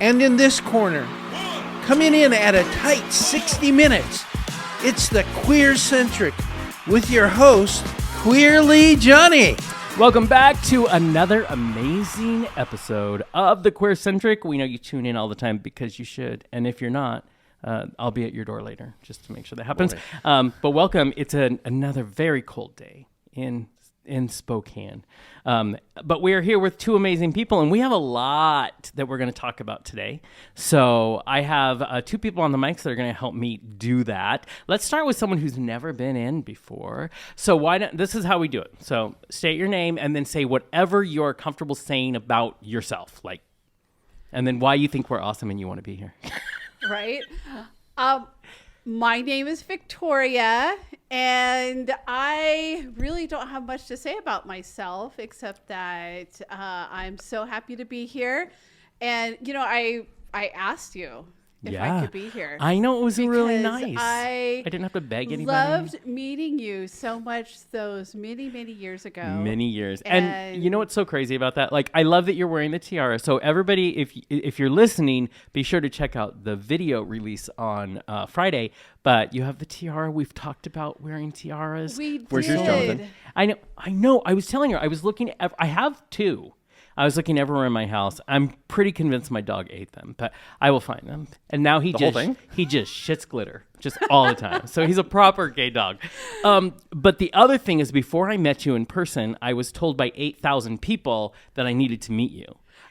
And in this corner, coming in at a tight 60 minutes, it's the QueerCentric with your host, Queerly Johnny. Welcome back to another amazing episode of the QueerCentric. We know you tune in all the time because you should. And if you're not, I'll be at your door later just to make sure that happens. But welcome. It's another very cold day in Spokane. But we are here with two amazing people, and we have a lot that we're going to talk about today. So I have two people on the mics that are going to help me do that. Let's start with someone who's never been in before. So this is how we do it. So state your name and then say whatever you're comfortable saying about yourself, and then why you think we're awesome and you want to be here. Right. My name is Victoria, and I really don't have much to say about myself except that I'm so happy to be here. And, I asked you if I could be here. I know, it was really because nice. I didn't have to beg anybody. Loved meeting you so much those many, many years ago. Many years. And you know what's so crazy about that? I love that you're wearing the tiara. So everybody, if you're listening, be sure to check out the video release on Friday. But you have the tiara. We've talked about wearing tiaras. Where's yours, Jonathan? I know. I was telling her. I was looking at. I have two. I was looking everywhere in my house. I'm pretty convinced my dog ate them, but I will find them. And now he just shits glitter just all the time. So he's a proper gay dog. But the other thing is, before I met you in person, I was told by 8,000 people that I needed to meet you.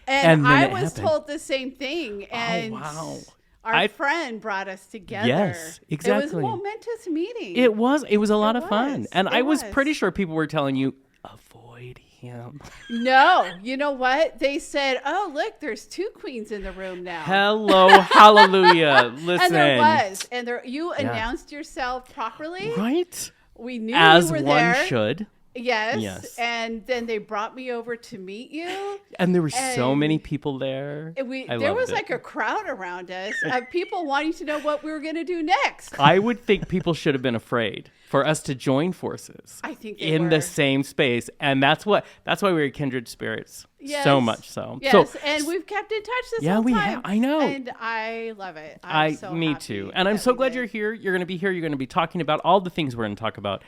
And I was told the same thing. And wow. Our friend brought us together. Yes, exactly. It was a momentous meeting. It was a lot of fun. And I was was pretty sure people were telling you, avoid him. No, you know what? They said, oh, look, there's two queens in the room now. Hello, hallelujah. Listen. And there was. And you announced yourself properly. Right? We knew As you were one there. should. Yes. And then they brought me over to meet you. And there were so many people there. There was like a crowd around us of people wanting to know what we were going to do next. I would think people should have been afraid for us to join forces. I think they in were. the same space. And that's why we're kindred spirits. Yes. So much so. Yes, and we've kept in touch this whole time. Yeah, we have. I know. And I love it. I'm so me happy too. And I'm so glad did. you're here. You're going to be here. You're going to be talking about all the things we're going to talk about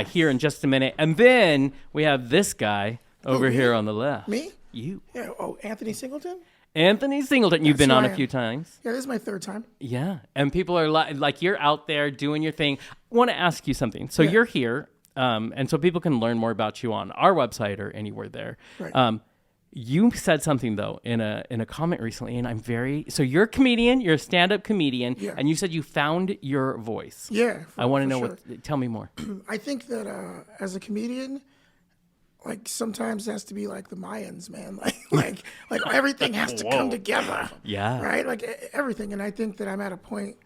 here in just a minute. And then we have this guy over here on the left. Me? You. Yeah. Oh, Anthony Singleton? Anthony Singleton. You've been That's on who a I few am. times. Yeah, this is my third time. Yeah. And people are like you're out there doing your thing. I want to ask you something. So you're here. And so people can learn more about you on our website or anywhere there. Right. You said something though in a comment recently, and so you're a comedian, you're a stand-up comedian, and you said you found your voice. Yeah. I want to know sure. tell me more. I think that as a comedian, sometimes it has to be like the Mayans, man. Like everything has to come together. Yeah. Right? Like everything. And I think that I'm at a point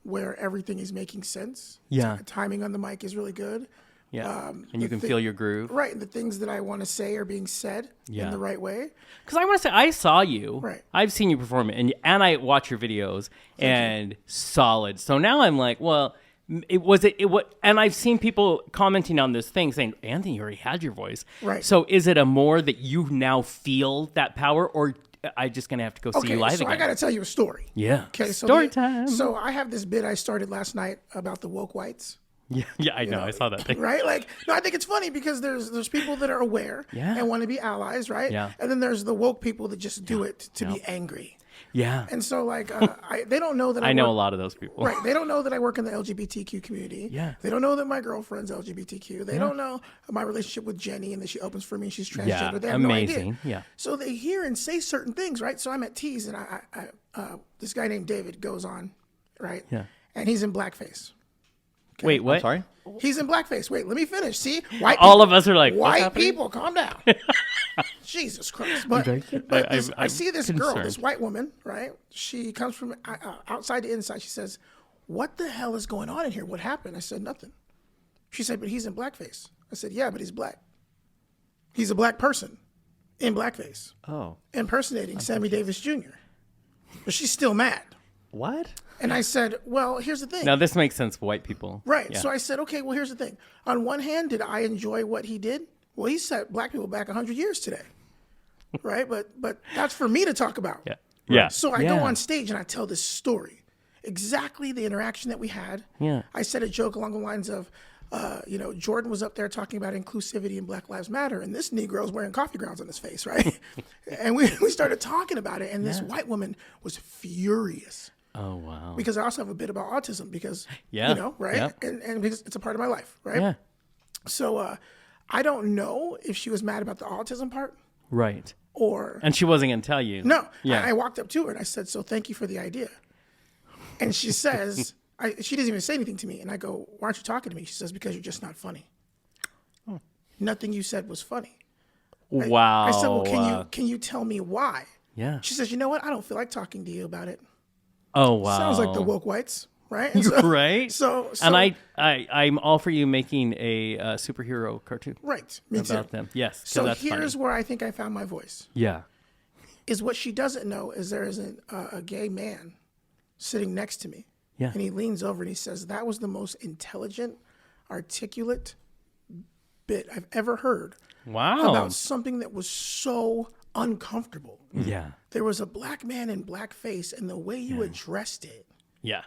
where everything is making sense. Yeah. Timing on the mic is really good. Yeah. And you can feel your groove. Right. And the things that I want to say are being said in the right way. Because I want to say, I saw you. Right. I've seen you perform, and I watch your videos, solid. So now I'm like, well, and I've seen people commenting on this thing saying, Anthony, you already had your voice. Right. So is it a more that you now feel that power, or I just going to have to go see you live again? I got to tell you a story. Yeah. Okay. So Story time. So I have this bit I started last night about the woke whites. Yeah, I know. I saw that thing. Right? I think it's funny because there's people that are aware and want to be allies, right? Yeah. And then there's the woke people that just do it to be angry. Yeah. And so, they don't know that I know a lot of those people. Right. They don't know that I work in the LGBTQ community. Yeah. They don't know that my girlfriend's LGBTQ. They don't know my relationship with Jenny and that she opens for me and she's transgender. Yeah. They have no Amazing. idea. Yeah. So they hear and say certain things, right? So I'm at Tees and this guy named David goes on, right? Yeah. And he's in blackface. Okay. Wait, what? I'm sorry? He's in blackface. Wait, let me finish. See? White All of us are like, what's white happening? people, calm down. Jesus Christ. But I see this girl, this white woman, right? She comes from outside to inside. She says, what the hell is going on in here? What happened? I said, nothing. She said, but he's in blackface. I said, yeah, but he's black. He's a black person in blackface. Oh. Impersonating Sammy Davis Jr. But she's still mad. What? And I said, well, here's the thing. Now, this makes sense for white people. Right. Yeah. So I said, okay, well, here's the thing. On one hand, did I enjoy what he did? Well, he set black people back 100 years today. Right? But that's for me to talk about. Yeah. Yeah. So I go on stage and I tell this story, exactly the interaction that we had. Yeah. I said a joke along the lines of, Jordan was up there talking about inclusivity and Black Lives Matter, and this Negro's wearing coffee grounds on his face, right? And we started talking about it, and this white woman was furious. Oh, wow. Because I also have a bit about autism because, right? Yep. And because it's a part of my life, right? Yeah. So I don't know if she was mad about the autism part. Right. Or... And she wasn't going to tell you. No. Yeah. I walked up to her and I said, so thank you for the idea. And she says... she doesn't even say anything to me. And I go, why aren't you talking to me? She says, because you're just not funny. Nothing you said was funny. Wow. I said, well, can you tell me why? Yeah. She says, you know what? I don't feel like talking to you about it. Oh, wow. Sounds like the woke whites, right? And so, right. So and I'm all for you making a superhero cartoon. Right. Me about too. them. Yes. So that's here's funny. where I think I found my voice. Yeah. Is what she doesn't know is there is a gay man sitting next to me. Yeah. And he leans over and he says, that was the most intelligent, articulate bit I've ever heard. Wow. About something that was so uncomfortable. Yeah. There was a black man in blackface, and the way you addressed it Yeah.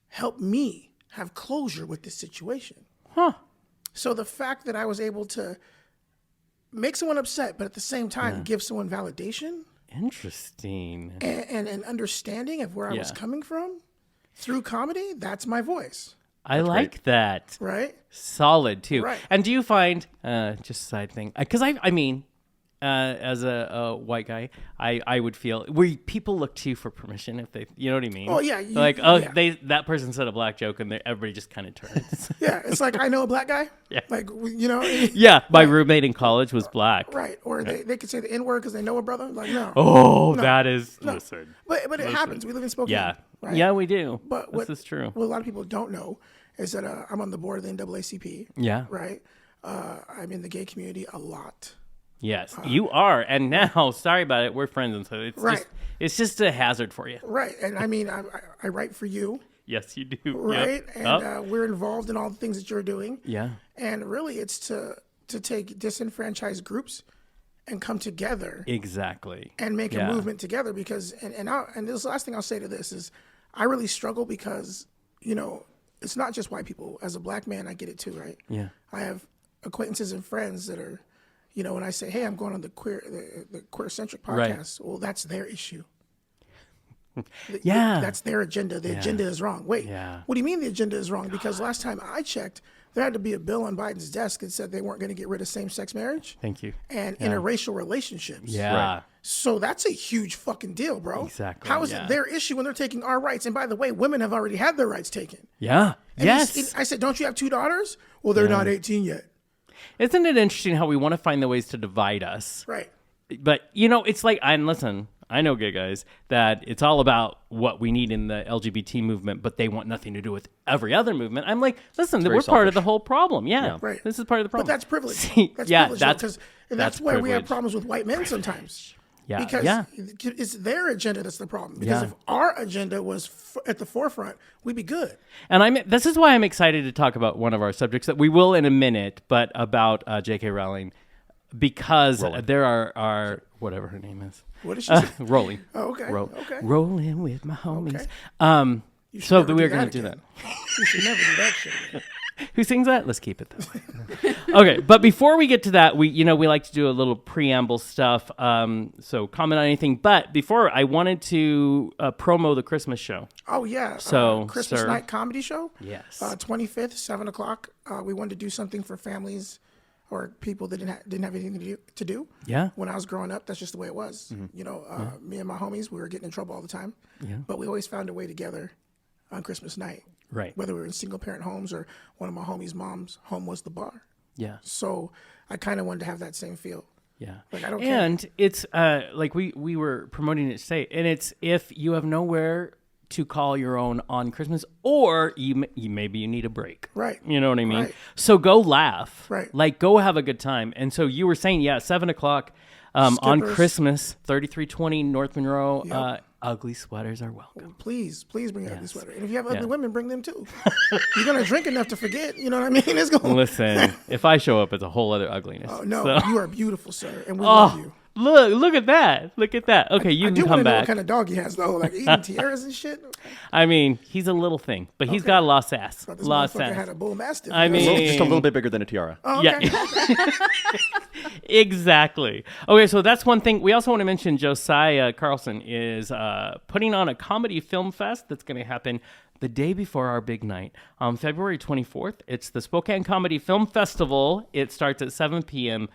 helped me have closure with this situation. Huh. So the fact that I was able to make someone upset, but at the same time give someone validation Interesting. and an understanding of where I was coming from through comedy, that's my voice. I like that. Right? Solid too. Right. And do you find just a side thing? Because I mean, as a white guy, I would feel where people look to you for permission if they, you know what I mean? Oh yeah. That person said a black joke and everybody just kind of turns. Yeah, it's like I know a black guy. Yeah. Like Yeah, my roommate in college was black. Right. Or they could say the N-word because they know a brother. Like no. Oh, No. that is No. listen. But it happens. We live in Spokane. Yeah. Right? Yeah, we do. But this is true. What a lot of people don't know is that I'm on the board of the NAACP. Yeah. Right. I'm in the gay community a lot. Yes, you are. And now, sorry about it, we're friends, and so it's just a hazard for you. Right. And I mean, I write for you. Yes, you do. Right. Yep. And we're involved in all the things that you're doing. Yeah. And really, it's to take disenfranchised groups and come together. Exactly. And make a movement together because, and this is the last thing I'll say to this is, I really struggle because, it's not just white people. As a black man, I get it too, right? Yeah. I have acquaintances and friends that are, when I say, hey, I'm going on the QueerCentric podcast, well, that's their issue. That's their agenda. The agenda is wrong. Wait, what do you mean the agenda is wrong? Because last time I checked, there had to be a bill on Biden's desk that said they weren't going to get rid of same-sex marriage. Thank you. And interracial relationships. Yeah. Right. So that's a huge fucking deal, bro. Exactly. How is it their issue when they're taking our rights? And by the way, women have already had their rights taken. Yeah. And yes. I said, don't you have 2 daughters? Well, they're not 18 yet. Isn't it interesting how we want to find the ways to divide us? Right. But, it's like, and listen, I know gay guys, that it's all about what we need in the LGBT movement, but they want nothing to do with every other movement. I'm like, listen, we're part of the whole problem. Yeah. Right. This is part of the problem. But that's privilege. That's why we have problems with white men sometimes. Yeah. Because it's their agenda that's the problem. Because if our agenda was at the forefront, we'd be good. And this is why I'm excited to talk about one of our subjects that we will in a minute, but about J.K. Rowling, because there are whatever her name is. What is she say? Rowling. Oh, okay. Okay. Rolling with my homies. Okay. So we're going to do that. You should never do that shit again. Who sings that? Let's keep it that way. Okay, but before we get to that, we like to do a little preamble stuff. So comment on anything. But before, I wanted to promo the Christmas show. Oh yeah. So Christmas night comedy show. Yes. 25th, 7:00. We wanted to do something for families or people that didn't have anything to do. Yeah. When I was growing up, that's just the way it was. Mm-hmm. Me and my homies, we were getting in trouble all the time. Yeah. But we always found a way together on Christmas night. Right. Whether we were in single parent homes or one of my homies' mom's home was the bar. Yeah. So I kind of wanted to have that same feel. Yeah. Like I don't and care. It's like we were promoting it today, and it's if you have nowhere to call your own on Christmas, or you maybe you need a break. Right. You know what I mean? Right. So go laugh. Right. Like go have a good time. And so you were saying, 7:00 on Christmas, 3320 North Monroe. Yep. Ugly sweaters are welcome. Please bring an ugly sweater. And if you have ugly women, bring them too. You're gonna drink enough to forget. You know what I mean? It's going. Listen, if I show up, it's a whole other ugliness. Oh no, So. you are beautiful, sir, and we love you. Look at that. Look at that. Okay, you I can do come want to know back. what kind of dog he has, though. Like eating tiaras and shit. Okay. I mean, he's a little thing, but he's got a lot of sass. Thought this Lot of motherfucker sass. had a bull mastiff. I mean, Just a little bit bigger than a tiara. Oh, okay. Yeah. Exactly. Okay, so that's one thing. We also want to mention Josiah Carlson is putting on a comedy film fest that's going to happen the day before our big night on February 24th. It's the Spokane Comedy Film Festival. It starts at 7 p.m.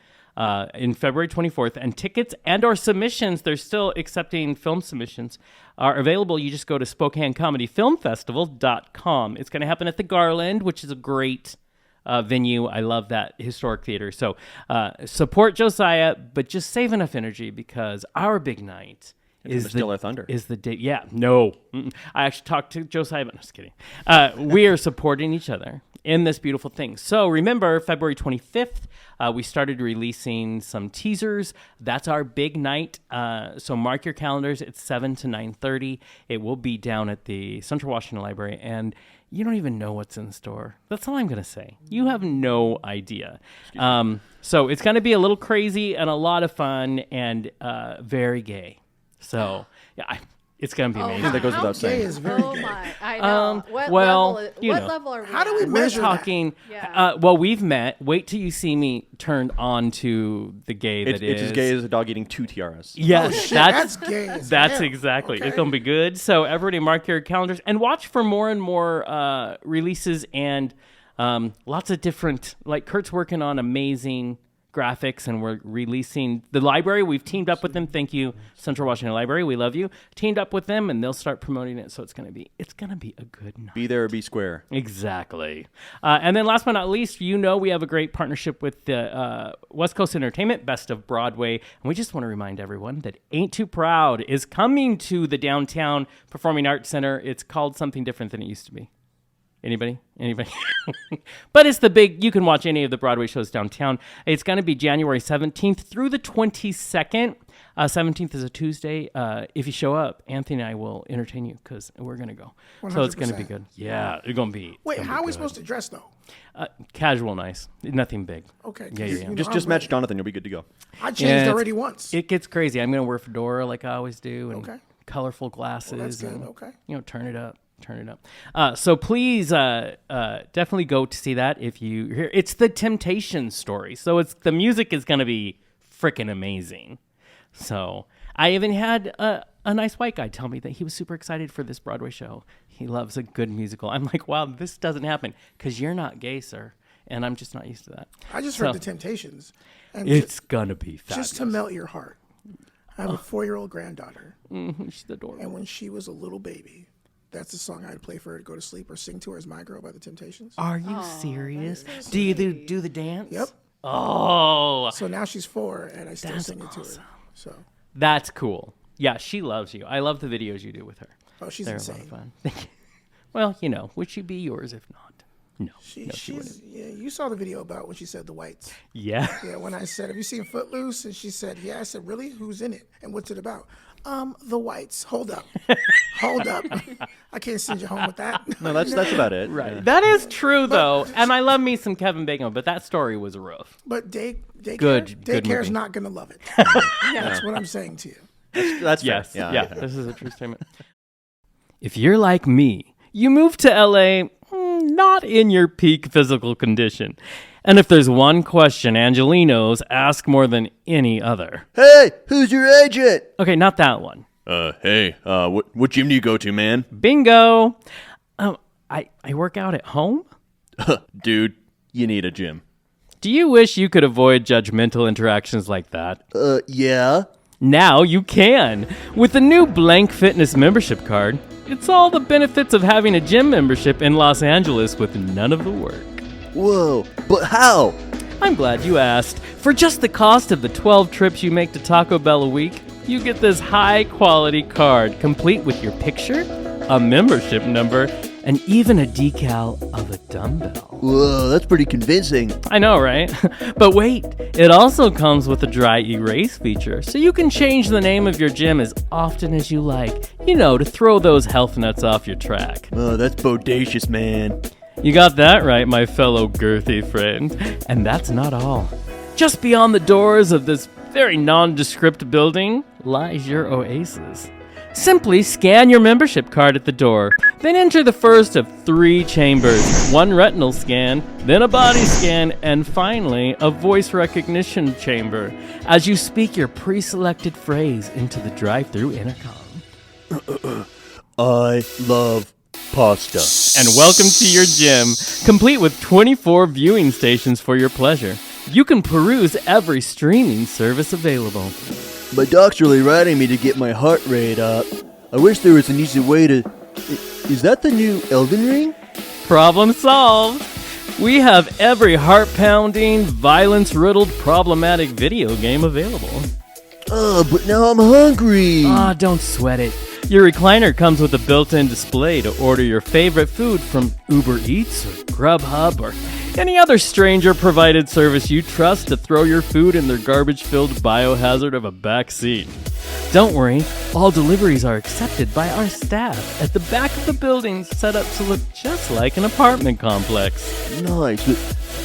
In February 24th, and tickets and or submissions, they're still accepting film submissions, are available. You just go to SpokaneComedyFilmFestival.com. It's going to happen at the Garland, which is a great venue. I love that historic theater. So support Josiah, but just save enough energy because our big night is Steal Our Thunder. Is the day? Yeah, no. I actually talked to Josiah, but I'm just kidding. We are supporting each other in this beautiful thing. So remember, February 25th, we started releasing some teasers. That's our big night. So mark your calendars. It's 7 to 9:30. It will be down at the Central Washington Library, and you don't even know what's in store. That's all I'm going to say. You have no idea. So it's going to be a little crazy and a lot of fun and very gay. So, yeah, it's going to be amazing. That goes without Gay saying. is very Oh gay. my! I know. What well, level? you What know. level are we? How do we at? We're measure talking. Yeah. Well, we've met. Wait till you see me turned on to the gay It's that is. as gay as a dog eating 2 tiaras. Yeah, Oh, shit, that's gay as That's hell. exactly. Okay. It's gonna be good. So everybody, mark your calendars and watch for more and more releases and lots of different. Like Kurt's working on amazing graphics, and we're releasing the library. We've teamed up with them. Thank you, Central Washington Library. We love you. Teamed up with them, and they'll start promoting it. So it's gonna be a good night. Be there or be square. Exactly. And then last but not least, we have a great partnership with the West Coast Entertainment, Best of Broadway. And we just want to remind everyone that Ain't Too Proud is coming to the Downtown Performing Arts Center. It's called something different than it used to be. Anybody? But it's you can watch any of the Broadway shows downtown. It's going to be January 17th through the 22nd. 17th is a Tuesday. If you show up, Anthony and I will entertain you because we're going to go. So it's going to be 100%. good. Yeah, it's going to be. Wait, how are we supposed to dress, though? Casual, nice. Nothing big. Okay. Yeah, yeah, yeah. Just match Jonathan. You'll be good to go. I changed Yeah, already once. It gets crazy. I'm going to wear a fedora like I always do and Okay. colorful glasses. That's good. and, Okay. turn it up. So please definitely go to see that if you hear. It's the Temptation story. So the music is going to be freaking amazing. So I even had a nice white guy tell me that he was super excited for this Broadway show. He loves a good musical. I'm like, wow, this doesn't happen because you're not gay, sir. And I'm just not used to that. I just heard the Temptations. And It's going to be fabulous. just to melt your heart. I have a 4-year-old granddaughter. She's adorable. And when she was a little baby, that's the song I'd play for her to go to sleep or sing to her as My Girl by the Temptations. Are you serious? Do you do the dance? Yep. Oh, So now she's 4 and I still sing it to her. So, that's cool. Yeah, she loves you. I love the videos you do with her. oh, she's They're a lot insane. of fun. Well, would she be yours if not? No. She's yeah. You saw the video about when she said the whites. Yeah. Yeah, when I said, "Have you seen Footloose?" and she said, "Yeah." I said, "Really? Who's in it? And what's it about?" The whites. Hold up, hold up. I can't send you home with that. No, that's about it. Right. That is true, though. And I love me some Kevin Bacon, but that story was rough. But Good daycare's movie. not gonna love it. That's what I'm saying to you. That's fair. Yes. Yeah. This is a true statement. If you're like me, you moved to LA not in your peak physical condition. And if there's one question Angelinos ask more than any other. Hey, who's your agent? Okay, not that one. Hey, what gym do you go to, man? Bingo. I work out at home. Dude, you need a gym. Do you wish you could avoid judgmental interactions like that? Yeah. Now you can. With the new Blank Fitness membership card, it's all the benefits of having a gym membership in Los Angeles with none of the work. Whoa, but how? I'm glad you asked. For just the cost of the 12 trips you make to Taco Bell a week, you get this high-quality card, complete with your picture, a membership number, and even a decal of a dumbbell. Whoa, that's pretty convincing. I know, right? But wait, it also comes with a dry erase feature, so you can change the name of your gym as often as you like, to throw those health nuts off your track. Oh, that's bodacious, man. You got that right, my fellow girthy friend. And that's not all. Just beyond the doors of this very nondescript building lies your oasis. Simply scan your membership card at the door, then enter the first of 3 chambers, 1 retinal scan, then a body scan, and finally a voice recognition chamber as you speak your pre-selected phrase into the drive-thru intercom. I love pasta. And welcome to your gym, complete with 24 viewing stations for your pleasure. You can peruse every streaming service available. My doc's really riding me to get my heart rate up. I wish there was an easy way to... Is that the new Elden Ring? Problem solved. We have every heart-pounding, violence-riddled, problematic video game available. But now I'm hungry. Don't sweat it. Your recliner comes with a built-in display to order your favorite food from Uber Eats or Grubhub or any other stranger-provided service you trust to throw your food in their garbage-filled biohazard of a back seat. Don't worry, all deliveries are accepted by our staff at the back of the building, set up to look just like an apartment complex. Nice,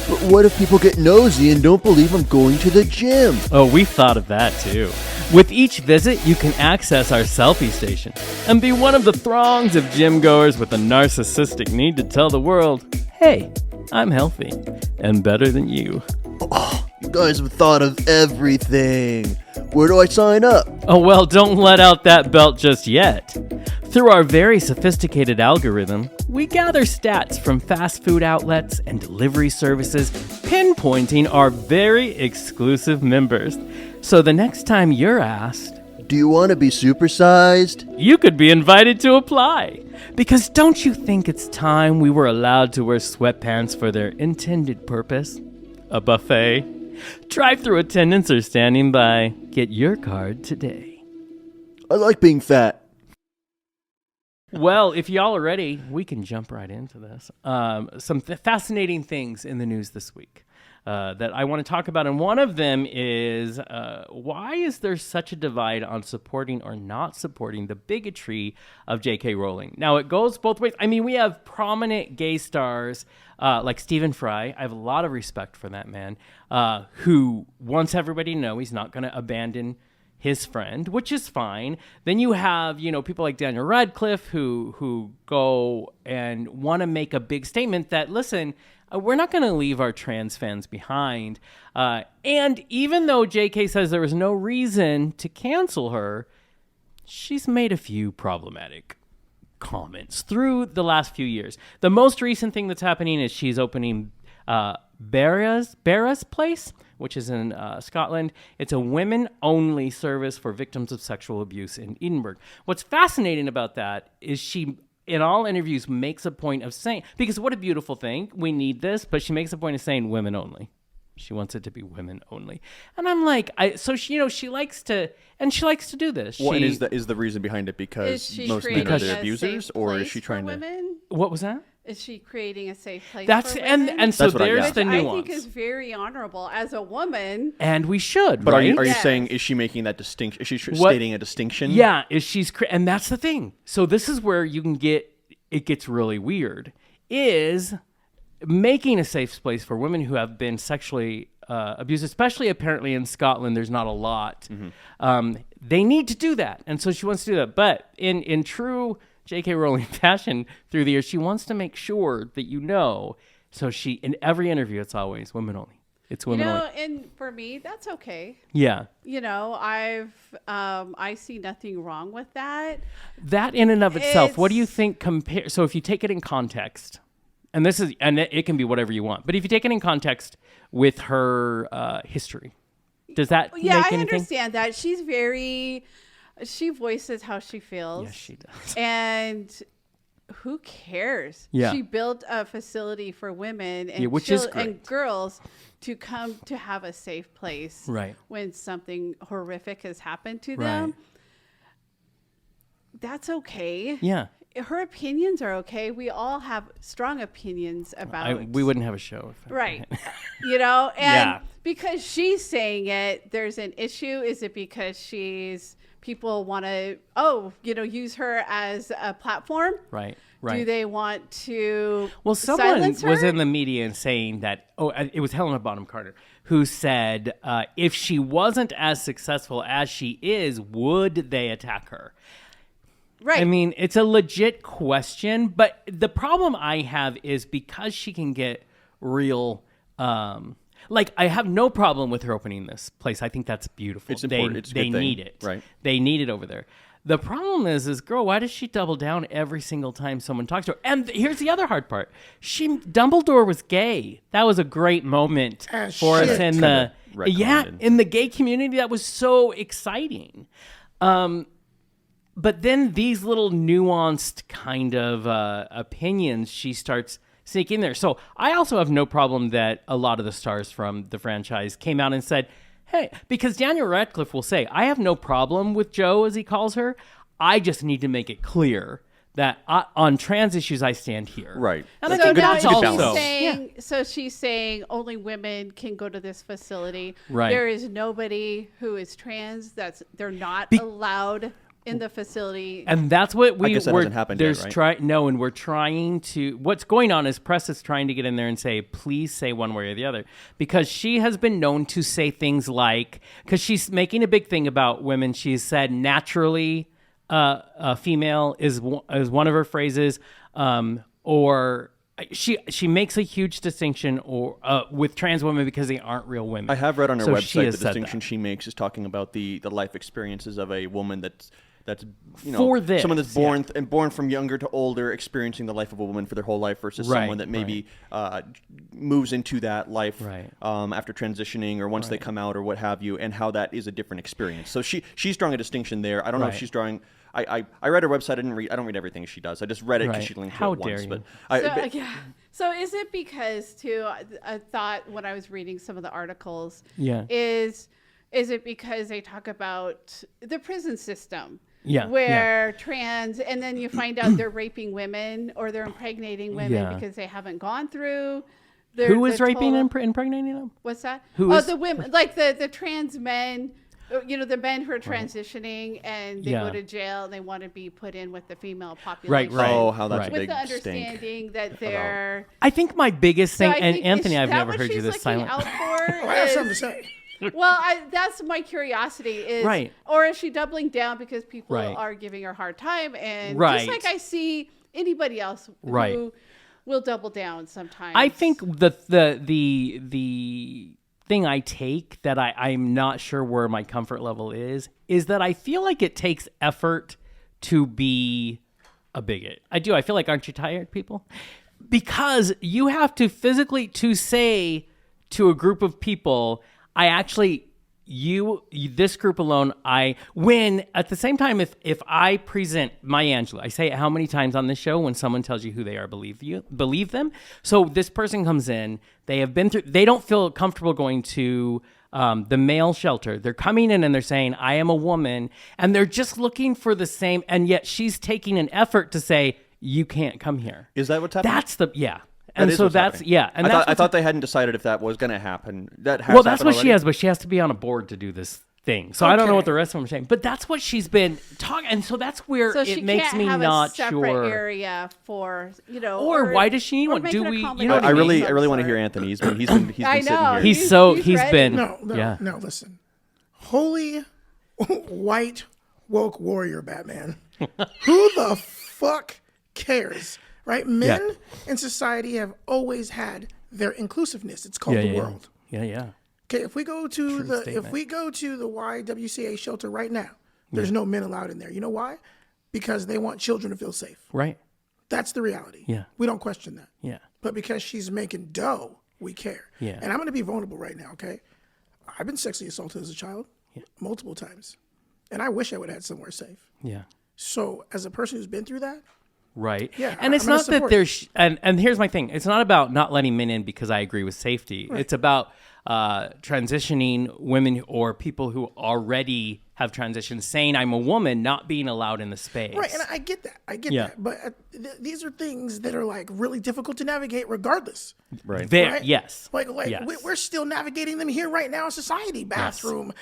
but what if people get nosy and don't believe I'm going to the gym? Oh, we thought of that too. With each visit, you can access our selfie station and be one of the throngs of gym goers with a narcissistic need to tell the world, hey, I'm healthy and better than you. Oh, you guys have thought of everything. Where do I sign up? Oh, well, don't let out that belt just yet. Through our very sophisticated algorithm, we gather stats from fast food outlets and delivery services, pinpointing our very exclusive members. So the next time you're asked, do you want to be supersized? You could be invited to apply. Because don't you think it's time we were allowed to wear sweatpants for their intended purpose? A buffet? Drive-thru attendants are standing by. Get your card today. I like being fat. Well, if y'all are ready, we can jump right into this. Some fascinating things in the news this week that I want to talk about. And one of them is why is there such a divide on supporting or not supporting the bigotry of J.K. Rowling? Now, it goes both ways. I mean, we have prominent gay stars like Stephen Fry. I have a lot of respect for that man who wants everybody to know he's not going to abandon his friend, which is fine. Then you have, people like Daniel Radcliffe who go and want to make a big statement that, listen, we're not going to leave our trans fans behind. And even though JK says there was no reason to cancel her, she's made a few problematic comments through the last few years. The most recent thing that's happening is she's opening Bera's Place, which is in Scotland. It's a women-only service for victims of sexual abuse in Edinburgh. What's fascinating about that is she, in all interviews, makes a point of saying, because what a beautiful thing, we need this, but she makes a point of saying women only. She wants it to be women only. And I'm like, she likes to do this. Well, and is the reason behind it because most men are the abusers, or is she trying to... Women? What was that? Is she creating a safe place That's for women? and so That's what I there's got. the Which I nuance. think is very honorable as a woman. And we should, But right? are you Yes. saying, is she making that distinction? Is she What- stating a distinction? Yeah, and that's the thing. So this is where it gets really weird, is making a safe place for women who have been sexually abused, especially apparently in Scotland, there's not a lot. Mm-hmm. They need to do that. And so she wants to do that. But in true J.K. Rowling fashion through the years, she wants to make sure that so she, in every interview, it's always women only. It's women only. And for me, that's okay. Yeah. I see nothing wrong with that. That in and of itself, what do you It's- think so if you take it in context, and it can be whatever you want, but if you take it in context with her history, does that Yeah, make I anything? understand that. She voices how she feels. Yes, she does. And who cares? Yeah. She built a facility for women and, which is and great. girls to come to have a safe place Right. when something horrific has happened to Right. them. That's okay. Yeah. Her opinions are okay. We all have strong opinions about We wouldn't have a show. If Right. And Yeah. because she's saying it, there's an issue. Is it because she's people want to, use her as a platform. Right. Do they want to someone silence her? was in the media and saying that, it was Helena Bonham Carter, who said if she wasn't as successful as she is, would they attack her? Right. I mean, it's a legit question, but the problem I have is because she can get real... I have no problem with her opening this place. I think that's beautiful. It's important. It's a good they thing. need it. Right. They need it over there. The problem is, girl, why does she double down every single time someone talks to her? And here's the other hard part. Dumbledore was gay. That was a great moment for us in the gay community. That was so exciting. But then these little nuanced kind of opinions she starts sneaking there. So I also have no problem that a lot of the stars from the franchise came out and said, hey, because Daniel Radcliffe will say, I have no problem with Jo, as he calls her. I just need to make it clear that on trans issues, I stand here. Right. And So she's saying only women can go to this facility. Right. There is nobody who is trans they're not allowed in the facility. And that's what I guess that hasn't happened yet, right? And we're trying to, what's going on is press is trying to get in there and say, please say one way or the other. Because she has been known to say things like, because she's making a big thing about women, she's said naturally female is one of her phrases, or she makes a huge distinction with trans women because they aren't real women. I have read on her website the distinction she makes is talking about the life experiences of a woman that's someone that's born from younger to older, experiencing the life of a woman for their whole life versus someone that maybe moves into that life after transitioning or once they come out or what have you, and how that is a different experience. So she's drawing a distinction there. I don't know if she's drawing. I read her website. I don't read everything she does. I just read it because she linked to it once. So is it because too? I thought when I was reading some of the articles, is it because they talk about the prison system? Where trans, and then you find out they're raping women or they're impregnating women because they haven't gone through. Who is raping and impregnating them? What's that? The women, like the trans men. The men who are transitioning and they go to jail and they want to be put in with the female population. Right. Oh, how that's a with big the understanding that they're. I think my biggest thing, and Anthony, I've never heard you this silent. I have something to say. Well, that's my curiosity is, or is she doubling down because people are giving her a hard time, and just like I see anybody else who will double down sometimes. I think the thing I take that I'm not sure where my comfort level is that I feel like it takes effort to be a bigot. I do. I feel like, aren't you tired, people? Because you have to physically to say to a group of people, I actually, this group alone, when at the same time, if I present Maya Angelou, I say it how many times on this show, when someone tells you who they are, believe them. So this person comes in, they don't feel comfortable going to the male shelter. They're coming in and they're saying, I am a woman, and they're just looking for the same, and yet she's taking an effort to say, you can't come here. Is that what's happening? And so that's happening. And I thought they hadn't decided if that was going to happen. That's what already? she has, but she has to be on a board to do this thing. So I don't know what the rest of them are saying, but that's what she's been talking. And so that's where it makes me not sure. So she can't have a separate area for or why does she need one? Do we? I really want to hear Anthony. He's been sitting here. He's been. No. Listen, holy white woke warrior Batman. Who the fuck cares? Right? Men in society have always had their inclusiveness. It's called the world. Yeah. Okay, if we go to the YWCA shelter right now, there's no men allowed in there. You know why? Because they want children to feel safe. Right. That's the reality. Yeah. We don't question that. Yeah. But because she's making dough, we care. Yeah. And I'm going to be vulnerable right now, okay? I've been sexually assaulted as a child multiple times. And I wish I would have had somewhere safe. Yeah. So as a person who's been through that, right. Yeah. And it's not that there's, and here's my thing. It's not about not letting men in because I agree with safety. Right. It's about transitioning women or people who already have transitioned, saying I'm a woman, not being allowed in the space. Right, and I get that. that. But these are things that are like really difficult to navigate regardless. Right. Right? Yes. Yes. We're still navigating them here right now in society. Bathroom,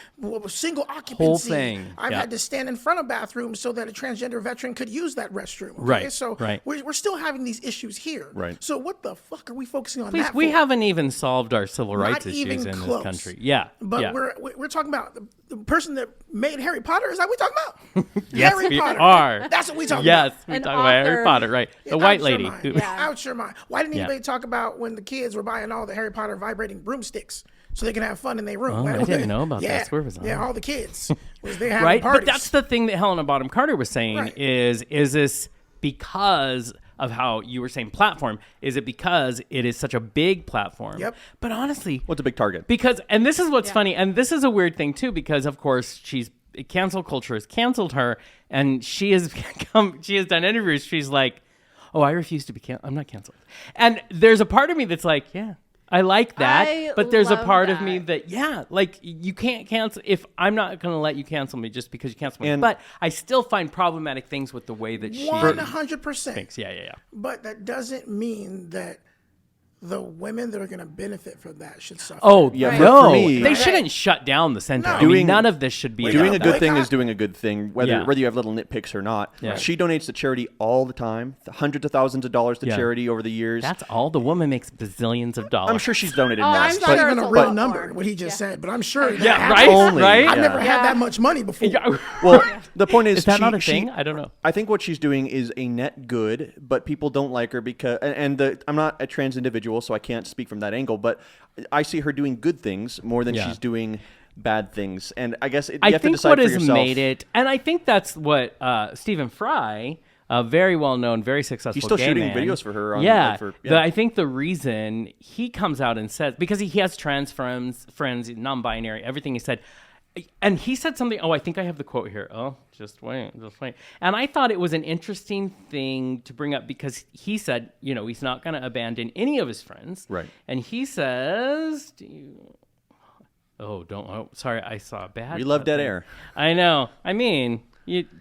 single occupancy. Whole thing. I've had to stand in front of bathrooms so that a transgender veteran could use that restroom. Okay? Right. So we're still having these issues here. Right. So what the fuck are we focusing on Please, that we for? haven't even solved our civil rights Not issues even in close. this country. Yeah. But we're talking about the person that made Harry Potter. Is that what we talking about? Yes, Harry we Potter. are. That's what we talking about. Yes, we talk about Harry Potter, right. The white lady. Out your mind. Why didn't anybody talk about when the kids were buying all the Harry Potter vibrating broomsticks so they can have fun in their room? I didn't know about that. Where was I? Yeah, all the kids. Was they having right? parties. But that's the thing that Helena Bonham Carter was saying is this because of how you were saying platform? Is it because it is such a big platform? Yep. But honestly, what's a big target? Because, and this is what's funny, and this is a weird thing too, because of course cancel culture has canceled her, and she has done interviews. She's like, "Oh, I refuse to be canceled. I'm not canceled." And there's a part of me that's like, "Yeah, I like that," but there's a part of me that, like you can't cancel. If I'm not going to let you cancel me just because you cancel me, but I still find problematic things with the way that she 100% thinks. Yeah. But that doesn't mean that the women that are going to benefit from that should suffer. Oh, yeah. No, for me, they shouldn't shut down the center. No. I mean, none of this should be doing a good that. thing is doing a good thing, whether you have little nitpicks or not. Yeah. She donates to charity all the time, hundreds of thousands of dollars to charity over the years. That's all. The woman makes bazillions of dollars. I'm sure she's donated That's mass. not even a real number, what he just said, but I'm sure that right? Only, right? I've never had that much money before. Well, the point is that not a thing? I don't know. I think what she's doing is a net good, but people don't like her because, I'm not a trans individual, so I can't speak from that angle, but I see her doing good things more than she's doing bad things. And I guess you have to decide for yourself. I think what has made it, and I think that's what Stephen Fry, a very well-known, very successful He's still gay shooting man, videos for her. I think the reason he comes out and says, because he has trans friends, non-binary, everything he said, and he said something, I think I have the quote here. Oh, just wait. And I thought it was an interesting thing to bring up because he said, he's not going to abandon any of his friends. Right. And he says, sorry, I saw a bad. We love dead air. I know. I mean,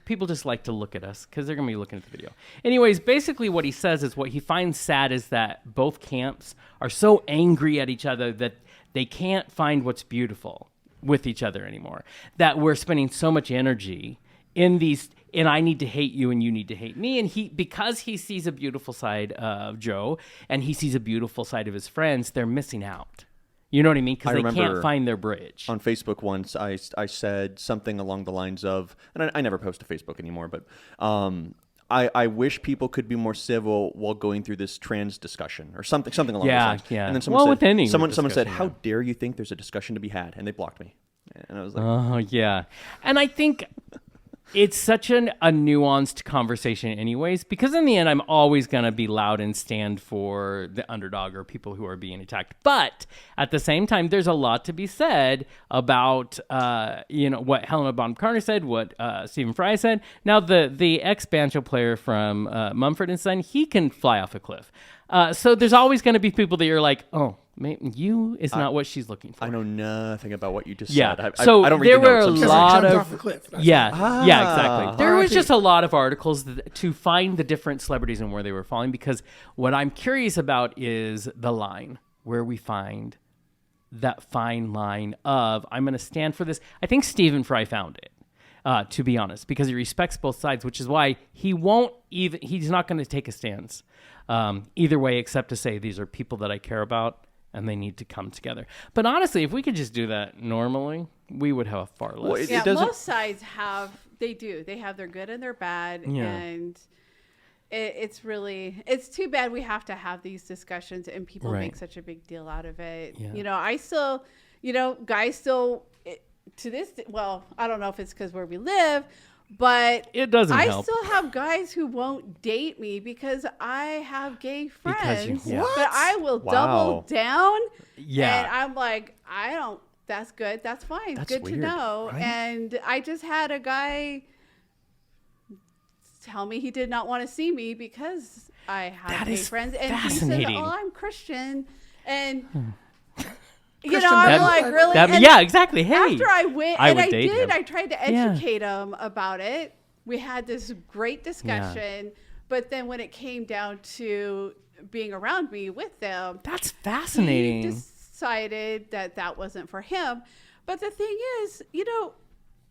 people just like to look at us because they're going to be looking at the video. Anyways, basically what he says is what he finds sad is that both camps are so angry at each other that they can't find what's beautiful with each other anymore, that we're spending so much energy in these, and I need to hate you and you need to hate me, and because he sees a beautiful side of Joe and he sees a beautiful side of his friends, they're missing out. You know what I mean? Because they can't find their bridge. On Facebook once, I said something along the lines of, and I never post to Facebook anymore, but I wish people could be more civil while going through this trans discussion or something along those lines. Yeah. And then someone said, "How dare you think there's a discussion to be had?" And they blocked me. And I was like, "Oh yeah." And I think it's such a nuanced conversation anyways, because in the end, I'm always going to be loud and stand for the underdog or people who are being attacked. But at the same time, there's a lot to be said about, what Helena Bonham Carter said, what Stephen Fry said. Now, the ex-banjo player from Mumford & Son, he can fly off a cliff. So there's always going to be people that you're like, oh, you is not what she's looking for. I know nothing about what you just said. I don't read there were notes. a lot of off a cliff. exactly. There was just a lot of articles to find the different celebrities and where they were falling, because what I'm curious about is the line where we find that fine line of I'm going to stand for this. I think Stephen Fry found it, to be honest, because he respects both sides, which is why he's not going to take a stance either way, except to say these are people that I care about and they need to come together. But honestly, if we could just do that normally, we would have far less. Most sides they have their good and their bad, and it's too bad we have to have these discussions and people make such a big deal out of it. I still, guys still to this, well, I don't know if it's because where we live, but it doesn't help. I still have guys who won't date me because I have gay friends. But I will double down. Yeah. And I'm like, that's good. That's fine. That's good weird, to know. right? And I just had a guy tell me he did not want to see me because I have gay friends. And he said, I'm Christian. And You know, I'm like, really? Yeah, exactly. Hey, after I went, I tried to educate him about it. We had this great discussion, but then when it came down to being around me with them, that's fascinating. He decided that wasn't for him. But the thing is, you know,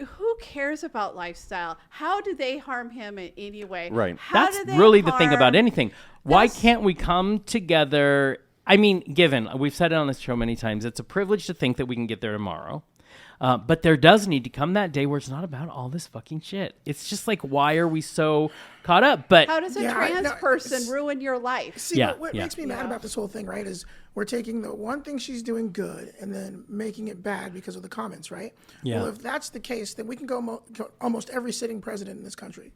who cares about lifestyle? How do they harm him in any way? Right. That's really the thing about anything. Why can't we come together? I mean, given, we've said it on this show many times, it's a privilege to think that we can get there tomorrow. But there does need to come that day where it's not about all this fucking shit. It's just like, why are we so caught up? But how does a trans person ruin your life? See, what makes me mad about this whole thing, right, is we're taking the one thing she's doing good and then making it bad because of the comments, right? Yeah. Well, if that's the case, then we can go almost every sitting president in this country.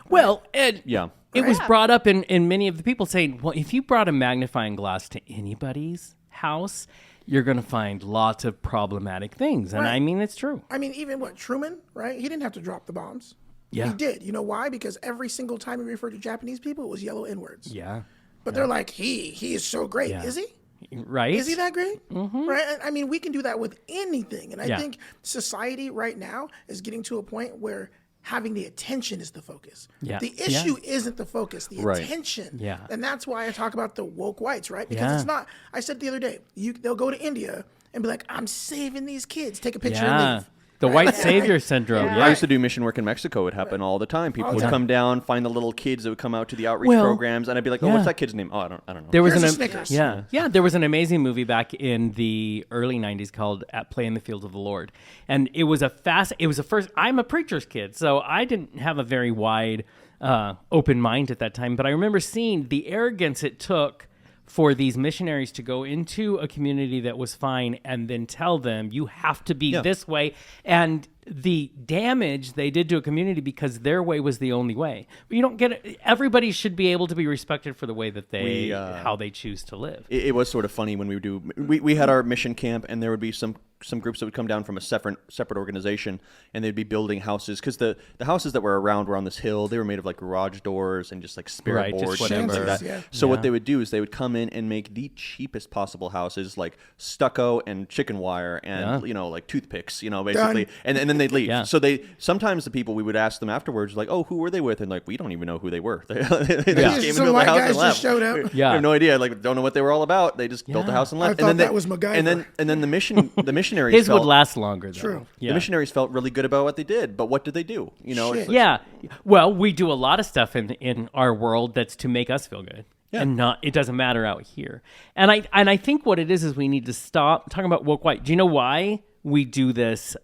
Well, Ed, it was brought up in many of the people saying, well, if you brought a magnifying glass to anybody's house, you're going to find lots of problematic things. And I mean, it's true. I mean, even Truman, right? He didn't have to drop the bombs. Yeah. He did. You know why? Because every single time he referred to Japanese people, it was yellow N-words. Yeah. But they're like, he is so great. Yeah. Is he? Right. Is he that great? Mm-hmm. Right. I mean, we can do that with anything. And I think society right now is getting to a point where having the attention is the focus. Yeah. The issue isn't the focus, the attention. Yeah. And that's why I talk about the woke whites, right? Because it's not, I said the other day, they'll go to India and be like, I'm saving these kids, take a picture and leave. The white savior syndrome. Yeah. I used to do mission work in Mexico. It would happen all the time. People would come down, find the little kids that would come out to the outreach programs, and I'd be like, "Oh, what's that kid's name? Oh, I don't know." There was Snickers. There was an amazing movie back in the early '90s called "At Play in the Fields of the Lord," and it was first. I'm a preacher's kid, so I didn't have a very wide, open mind at that time. But I remember seeing the arrogance it took for these missionaries to go into a community that was fine and then tell them you have to be this way, and the damage they did to a community because their way was the only way. But you don't get it. Everybody should be able to be respected for the way that they how they choose to live. It was sort of funny when we had our mission camp, and there would be some groups that would come down from a separate organization, and they'd be building houses because the houses that were around were on this hill. They were made of like garage doors and just like spirit boards and things like that. Yeah. So what they would do is they would come in and make the cheapest possible houses, like stucco and chicken wire and like toothpicks, basically, and then they'd leave. Yeah. So sometimes the people, we would ask them afterwards, like, oh, who were they with? And like, we don't even know who they were. They just came into the house and left. Just showed up. We have no idea. Like, don't know what they were all about. They just built the house and left. I thought that was MacGyver. And then the missionaries. His would last longer, though. True. Yeah. The missionaries felt really good about what they did, but what did they do? Well, we do a lot of stuff in our world that's to make us feel good. Yeah. And it doesn't matter out here. And I think what it is we need to stop talking about woke white. Do you know why we do this?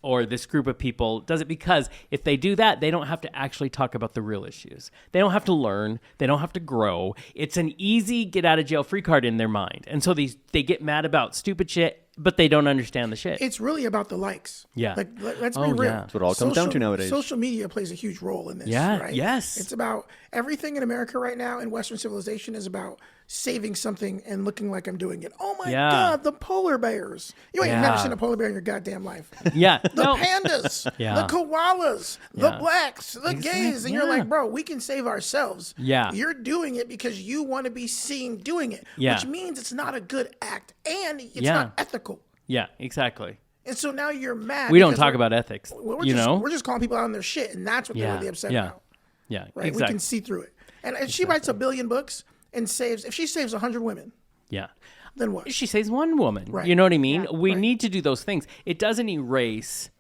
Or this group of people does it? Because if they do that, they don't have to actually talk about the real issues. They don't have to learn. They don't have to grow. It's an easy get out of jail free card in their mind. And so they get mad about stupid shit, but they don't understand the shit. It's really about the likes. Yeah. Like, let's be real. That's what it all comes down to nowadays. Social media plays a huge role in this. Yeah. Right? Yes. It's about everything in America right now in Western civilization is about saving something and looking like I'm doing it. Oh my God, the polar bears. You ain't never seen a polar bear in your goddamn life. Yeah. The pandas, the koalas, the blacks, the gays. And you're like, bro, we can save ourselves. Yeah. You're doing it because you want to be seen doing it, which means it's not a good act and it's not ethical. Yeah, exactly. And so now you're mad. We don't talk about ethics. We're just calling people out on their shit, and that's what they're really upset about. Yeah, right. Exactly. We can see through it. And she writes 1 billion books and if she saves 100 women. Yeah. Then what? She saves one woman. Right. You know what I mean? Yeah. We need to do those things. It doesn't erase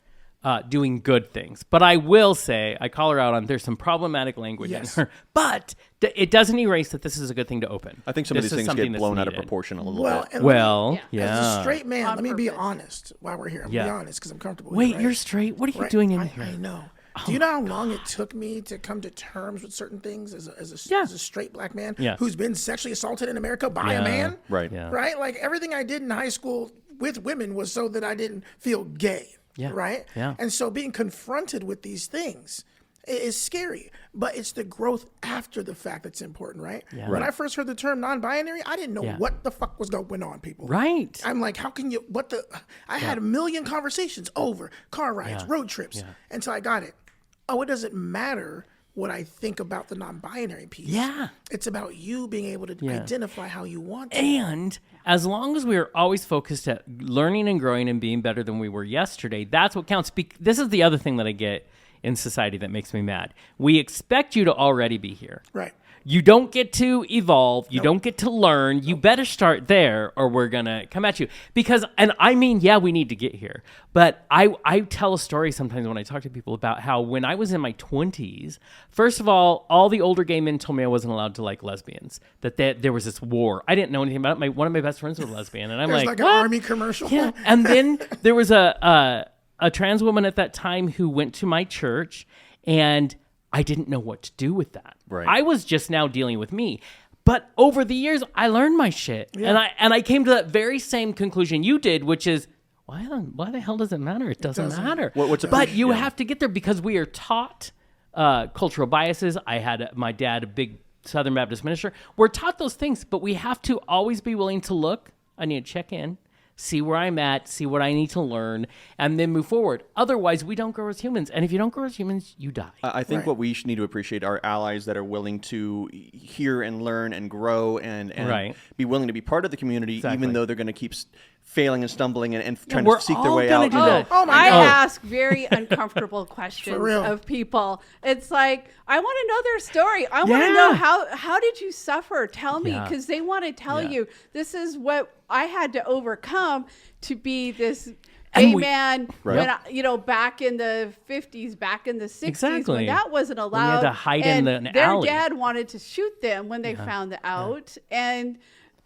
doing good things. But I will say, I call her out on there's some problematic language in her. But it doesn't erase that this is a good thing to open. I think some of these things get blown out of proportion a little bit. As a straight man, let me be honest while we're here. I'm going to be honest because I'm comfortable with Wait, you're straight? What are you doing in here? I know. Do you know how long it took me to come to terms with certain things as a straight black man who's been sexually assaulted in America by a man? Right. Yeah. Right? Like everything I did in high school with women was so that I didn't feel gay. Yeah. Right? Yeah. And so being confronted with these things is scary, but it's the growth after the fact that's important, right? Yeah. When I first heard the term non-binary, I didn't know what the fuck was going on, people. Right. I'm like, how can you, I had 1 million conversations over car rides, road trips, until I got it. Oh, it doesn't matter what I think about the non-binary piece. Yeah. It's about you being able to identify how you want to. And as long as we are always focused at learning and growing and being better than we were yesterday, that's what counts. This is the other thing that I get in society that makes me mad. We expect you to already be here. Right. You don't get to evolve. You don't get to learn. You better start there or we're going to come at you. Because, and I mean, yeah, we need to get here. But I tell a story sometimes when I talk to people about how when I was in my 20s, first of all the older gay men told me I wasn't allowed to like lesbians, that there was this war. I didn't know anything about it. One of my best friends was a lesbian. And I'm There's like, an army commercial. Yeah. And then there was a trans woman at that time who went to my church, and I didn't know what to do with that. Right. I was just now dealing with me. But over the years, I learned my shit. Yeah. And I came to that very same conclusion you did, which is, why the hell does it matter? It doesn't matter. But you have to get there because we are taught cultural biases. I had my dad, a big Southern Baptist minister. We're taught those things, but we have to always be willing to look. I need to check in, see where I'm at, see what I need to learn, and then move forward. Otherwise, we don't grow as humans. And if you don't grow as humans, you die. I think what we need to appreciate are allies that are willing to hear and learn and grow and be willing to be part of the community, even though they're going to keep failing and stumbling and trying to seek their way out. I ask very uncomfortable questions of people. It's like, I want to know their story. I want to know how did you suffer? Tell me, because they want to tell you, this is what I had to overcome to be this gay man when back in the 50s, back in the 60s, when that wasn't allowed. When you had to hide in an their alley. dad wanted to shoot them when they found out. And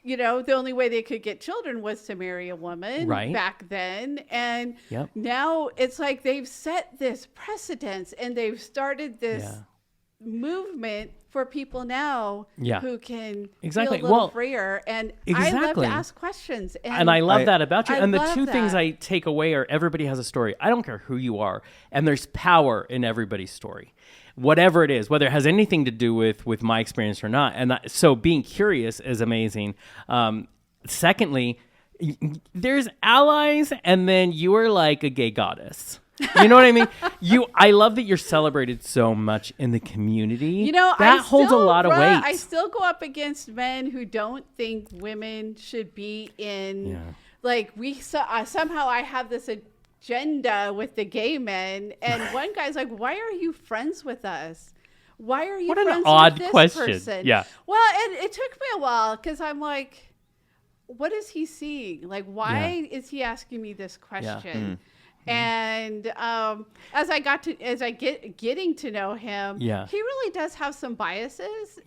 the only way they could get children was to marry a woman back then. And now it's like they've set this precedence and they've started this movement for people now who can feel a little freer. And I love to ask questions. And I love that about you. And the two things I take away are everybody has a story. I don't care who you are. And there's power in everybody's story. Whatever it is, whether it has anything to do with my experience or not. And so being curious is amazing. Secondly, there's allies, and then you are like a gay goddess. You know what I mean? I love that you're celebrated so much in the community. That holds a lot of weight. I still go up against men who don't think women should be in, like, somehow I have this agenda with the gay men, and one guy's like, why are you friends with us? Why are you friends with this question. person? Yeah. Well, it took me a while because I'm like, what is he seeing? Like, why is he asking me this question? And as I getting to know him, he really does have some biases.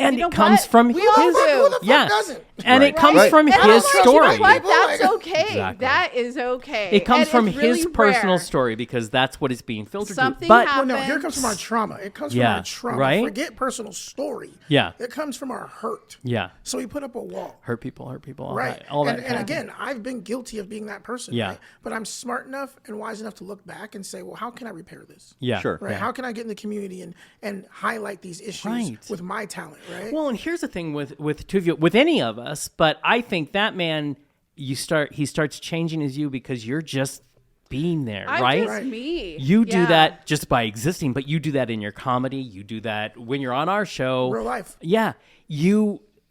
And it comes from his doesn't? And it comes from his story. You know what? That's okay. Exactly. That is okay. It comes from his really personal rare. story because that's what is being filtered Something through. But happened. Well, no, here comes from our trauma. It comes from our trauma. Right? Forget personal story. Yeah. It comes from our hurt. Yeah. So we put up a wall. Hurt people. Right. All that. And again, I've been guilty of being that person. Yeah. Right? But I'm smart enough and wise enough to look back and say, well, how can I repair this? Yeah. Sure. Right. Yeah. How can I get in the community and highlight these issues with my talent? Right. Well, and here's the thing with two of you, with any of us, but I think that man, he starts changing as you because you're just being there, right? Just me. You do that just by existing, but you do that in your comedy. You do that when you're on our show. Real life. Yeah.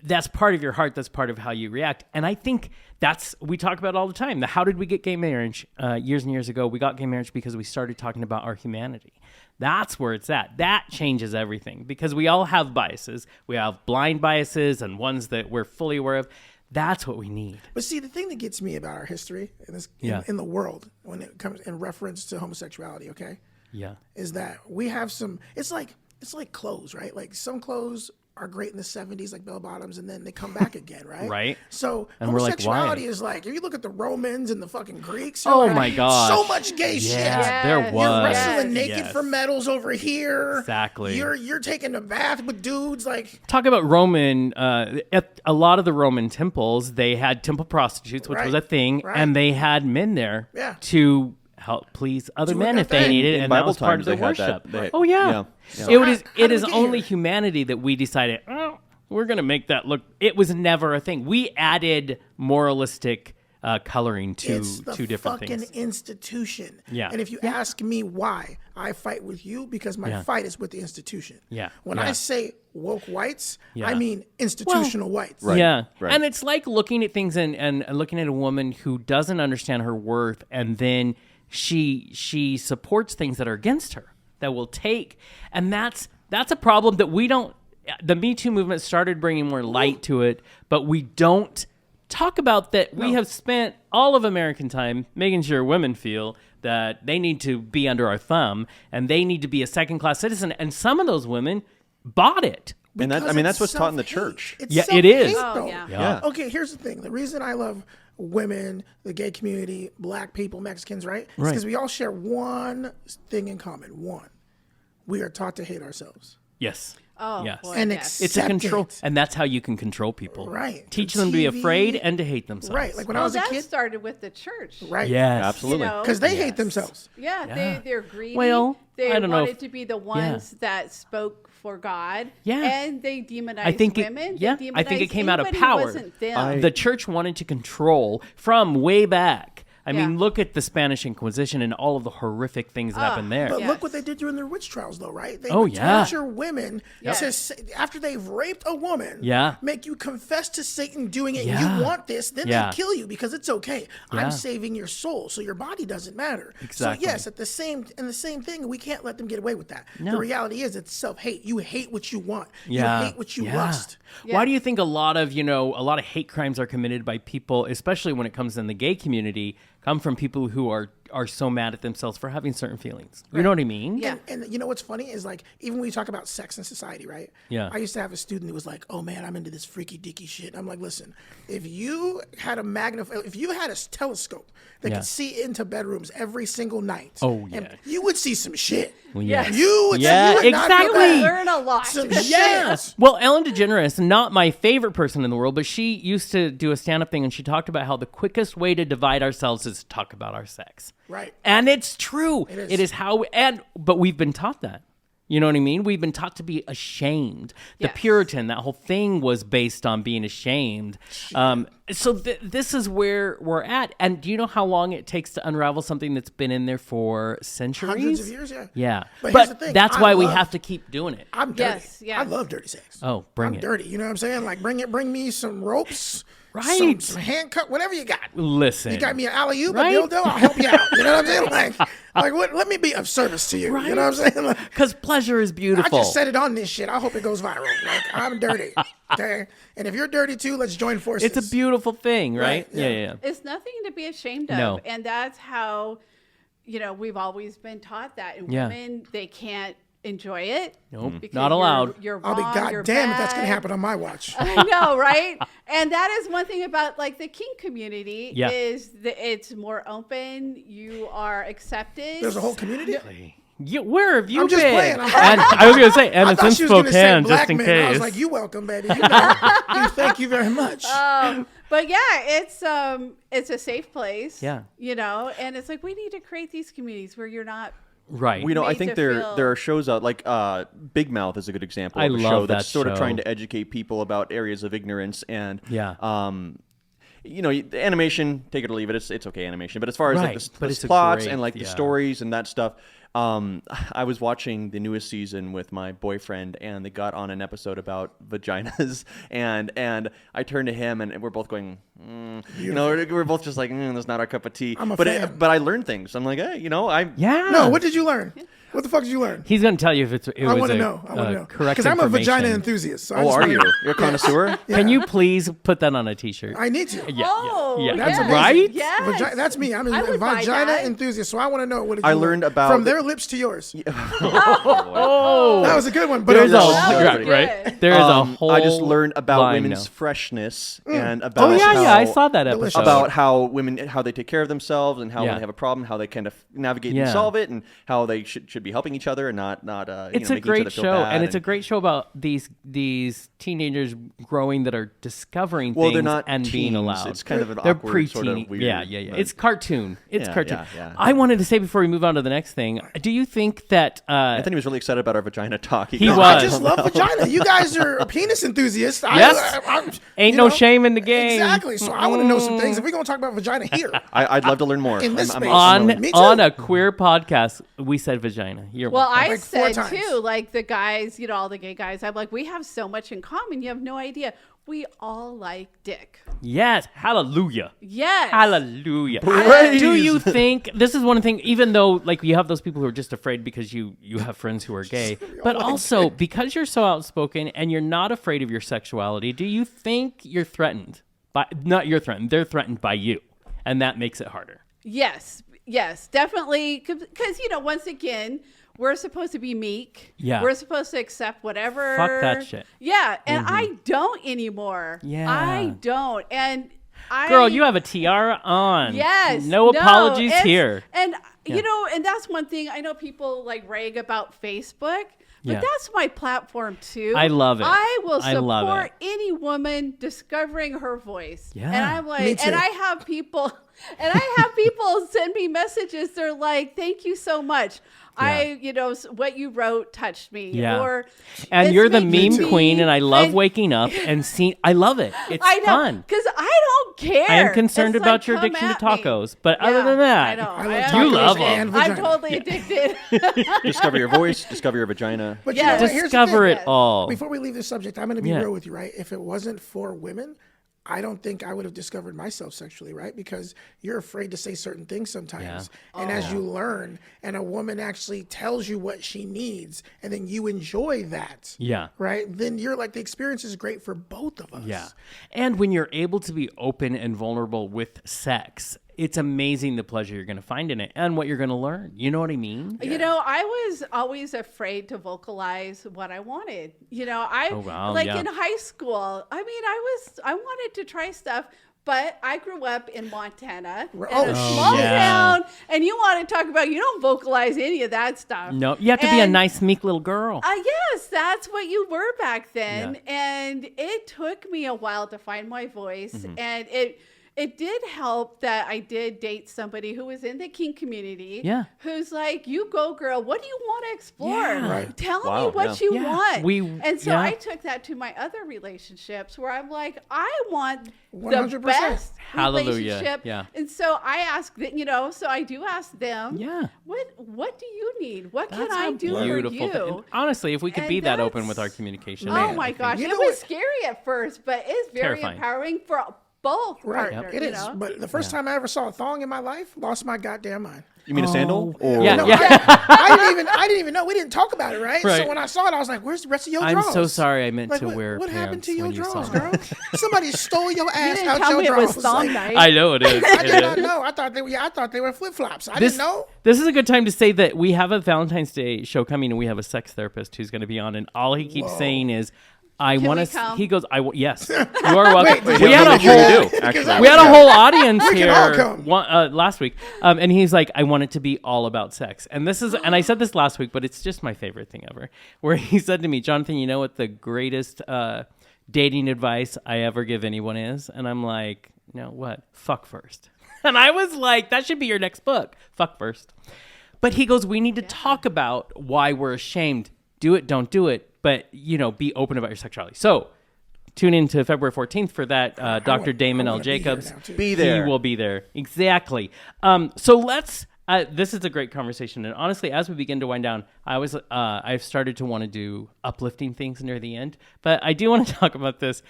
That's part of your heart. That's part of how you react. And I think we talk about it all the time. How did we get gay marriage? Years and years ago, we got gay marriage because we started talking about our humanity. That's where it's at. That changes everything because we all have biases. We have blind biases and ones that we're fully aware of. That's what we need. But see, the thing that gets me about our history in the world when it comes in reference to homosexuality, is that we have some. It's like clothes, right? Like some clothes are great in the 70s, like bell bottoms, and then they come back again, right? Right. So and homosexuality is like, if you look at the Romans and the fucking Greeks, my God, so much gay shit. There was. You're wrestling naked for medals over here. Exactly. You're taking a bath with dudes. Like, talk about Roman. At a lot of the Roman temples, they had temple prostitutes, which was a thing, and they had men there to help please other men if they needed it, and that was part of the worship. It is only humanity that we decided, we're going to make that look. It was never a thing. We added moralistic coloring two different fucking things. institution. Yeah. And if you ask me why, I fight with you because my fight is with the institution. Yeah. When I say woke whites, Yeah. I mean institutional whites. Right. Yeah. Right. And it's like looking at things and looking at a woman who doesn't understand her worth, and then she supports things that are against her, that will take. And that's a problem that we don't. The Me Too movement started bringing more light to it, but we don't talk about that. We have spent all of American time making sure women feel that they need to be under our thumb and they need to be a second-class citizen. And some of those women bought it. And that's what's taught in the church. It's it is. Oh, yeah. Yeah. Okay, here's the thing. The reason I love women, the gay community, black people, Mexicans, right? It's because we all share one thing in common. One, we are taught to hate ourselves. Yes. Oh, yes. boy, And yes. It's a control, it. and that's how you can control people. Right. Teach The them to be TV. afraid and to hate themselves. Right. Like when I Well, was a that kid. started with the church. Right. Yes. Absolutely. You know? Because they hate themselves. Yeah, they're greedy. Well, they I don't know wanted if- to be the ones that spoke for God. Yeah. And they demonized I think women. It, yeah, They I think it demonized came out of anybody who power. wasn't them. The church wanted to control from way back. I mean, Yeah. look at the Spanish Inquisition and all of the horrific things that happened there. But Yes. look what they did during their witch trials, though, right? They Oh, would yeah. torture women to say, after they've raped a woman, Yeah. make you confess to Satan doing it. Yeah. You want this, then Yeah. they kill you because it's okay. Yeah. I'm saving your soul, so your body doesn't matter. Exactly. So yes, in the same thing, we can't let them get away with that. No. The reality is, it's self-hate. You hate what you want. Yeah. You hate what you lust. Why do you think a lot of hate crimes are committed by people, especially when it comes in the gay community, come from people who are so mad at themselves for having certain feelings? You know what I mean? Yeah. And you know what's funny is, like, even when you talk about sex in society, right? Yeah. I used to have a student who was like, "Oh man, I'm into this freaky deaky shit." I'm like, "Listen, if you had a telescope that could see into bedrooms every single night, and you would see some shit. Yes. You would Yeah, you would not exactly. feel bad. Learn a lot. Some Yeah. shit. Well, Ellen DeGeneres, not my favorite person in the world, but she used to do a stand-up thing, and she talked about how the quickest way to divide ourselves is to talk about our sex. Right. And it's true. is. It is but we've been taught that. You know what I mean? We've been taught to be ashamed. The Yes. Puritan, that whole thing was based on being ashamed. So this is where we're at. And do you know how long it takes to unravel something that's been in there for centuries? Hundreds of years, yeah. Yeah. But here's the thing, that's I why we love- have to keep doing it. I'm dirty. Yes, yes. I love dirty sex. Oh, bring I'm it. dirty. You know what I'm saying? Like, bring me some ropes. Right. Some handcuff, whatever you got. Listen. You got me an alley-oop, Right? a dildo, I'll help you out. You know what I'm saying? Like what? Let me be of service to you. Right. You know what I'm saying? Like, Because pleasure is I beautiful. just set it on this shit. I hope it goes viral. Like, I'm dirty. Okay? And if you're dirty too, let's join forces. It's a beautiful thing, right? Right, yeah. Yeah. It's nothing to be ashamed of. No. And that's how, we've always been taught that. And Yeah. women, they can't enjoy it. Nope, because not allowed. You're I'll be wrong, you're goddamn if that's going to bad. happen on my watch. I know, right? And that is one thing about like the kink community Yeah. is that it's more open. You are accepted. There's a whole community? Where have you I'm just been? playing. And I was going to say, and I it's thought in she was going to say Spokane, black just in men. case. I was like, you welcome, baby. You know, thank you very much. But yeah, it's a safe place. Yeah. And it's like we need to create these communities where you're not. Right. I made think to there feel- are shows out like Big Mouth is a good example I of a love show that that's sort of show. trying to educate people about areas of ignorance and Yeah. the animation, take it or leave it. It's okay animation, but as far as Right, like but the it's a plots great- and like the yeah. stories and that stuff. I was watching the newest season with my boyfriend, and they got on an episode about vaginas, and I turned to him, and we're both going, we're both just like, that's not our cup of tea. I'm a but fan. but I learned things. I'm like, hey, Yeah. No, what did you learn? What the fuck did you learn? He's going to tell you if it I was want to a know. I want to know. correct Because I'm a vagina information. enthusiast. So I Oh, just are wanna you? know. You're a connoisseur? Can you please put that on a T-shirt? I need to. Yeah. Oh, yeah. That's yes. amazing. Right? Yes. That's me. I'm I a would buy vagina that. enthusiast, so I want to know what did you I learn learned about from their lips to yours. Oh. That was a good one, but There's it a was That was right, good. right. There is a whole I just learned about line women's now. freshness and about Oh yeah, how, yeah. I saw that Delicious. episode. about how women, how they take care of themselves, and how Yeah. when they have a problem, how they kind of navigate and Yeah. solve it, and how they should should be helping each other and not it's a great show, and it's a great show about these teenagers growing that are discovering things they're not and teens. being allowed. It's kind of an they're awkward sort of weird. Yeah. It's cartoon. Cartoon. Yeah. I wanted to say before we move on to the next thing, do you think that Anthony was really excited about our vagina talk. He was. I just love vagina. You guys are penis enthusiasts. Yes. Ain't no shame in the game. Exactly. So I want to know some things. If we're going to talk about vagina here. I'd love to learn more. In this space. On a queer podcast, we said vagina. I like said 4 times. too, like the guys, all the gay guys, I'm like, we have so much in common. You have no idea. We all like dick. Yes. Hallelujah. Yes. Hallelujah. Do you think this is one thing, even though like you have those people who are just afraid because you have friends who are gay, but also because you're so outspoken and you're not afraid of your sexuality, do you think you're threatened by, not you're threatened, they're threatened by you, and that makes it harder? Yes, definitely. Because, once again, we're supposed to be meek. Yeah. We're supposed to accept whatever. Fuck that shit. Yeah. And I don't anymore. Yeah. I don't. And Girl, you have a tiara on. Yes. No apologies here. And, and that's one thing. I know people like rag about Facebook. But that's my platform too. I love it. I will support any woman discovering her voice. Yeah. And I'm like, and I have people send me messages. They're like, "Thank you so much. What you wrote touched me." Yeah. And you're the meme queen, and I love waking up and seeing. I love it. It's fun because I don't care. I am concerned about your addiction to tacos, but other than that, you love them. I'm totally addicted. Discover your voice. Discover your vagina. But discover it all. Before we leave this subject, I'm going to be real with you, right? If it wasn't for women, I don't think I would have discovered myself sexually, right? Because you're afraid to say certain things sometimes. Yeah. And as you learn, and a woman actually tells you what she needs, and then you enjoy that. Yeah. Right? Then you're like, the experience is great for both of us. Yeah. And when you're able to be open and vulnerable with sex, it's amazing the pleasure you're going to find in it and what you're going to learn. You know what I mean? Yeah. I was always afraid to vocalize what I wanted. In high school, I wanted to try stuff, but I grew up in Montana, in a small town, and you want to talk about, you don't vocalize any of that stuff. No, you have to be a nice, meek little girl. Yes, that's what you were back then. Yeah. And it took me a while to find my voice, and it did help that I did date somebody who was in the kink community. Yeah. Who's like, you go, girl. What do you want to explore? Yeah. Right. Tell me what you want. And so I took that to my other relationships where I'm like, I want 100%. The best relationship. Yeah. And so I ask that, so I do ask them, what do you need? What can I do for you? And honestly, if we could be that open with our communication. Oh my gosh. It was scary at first, but it's very empowering for both partners. It is. But the first time I ever saw a thong in my life, lost my goddamn mind. You mean a sandal? Or I didn't even know. We didn't talk about it, right? So when I saw it, I was like, "Where's the rest of your drawers?" I'm so sorry. I meant to wear. What happened to your drawers, girl? Somebody stole your ass you out tell your me drawers. It was thong night. I know it is. I did not know. I thought they were flip flops. I didn't know. This is a good time to say that we have a Valentine's Day show coming, and we have a sex therapist who's going to be on, and all he keeps saying is, I want to. He goes, yes, you are welcome. We had a whole audience here last week, and he's like, I want it to be all about sex. And this is, and I said this last week, but it's just my favorite thing ever. Where he said to me, Jonathan, you know what the greatest dating advice I ever give anyone is? And I'm like, no, what? Fuck first. And I was like, that should be your next book. Fuck first. But he goes, we need to talk about why we're ashamed. Do it, don't do it. But, be open about your sexuality. So, tune in to February 14th for that. Dr. Damon L. Jacobs. Be there. He will be there. Exactly. So let's, this is a great conversation. And honestly, as we begin to wind down, I've started to want to do uplifting things near the end. But I do want to talk about this.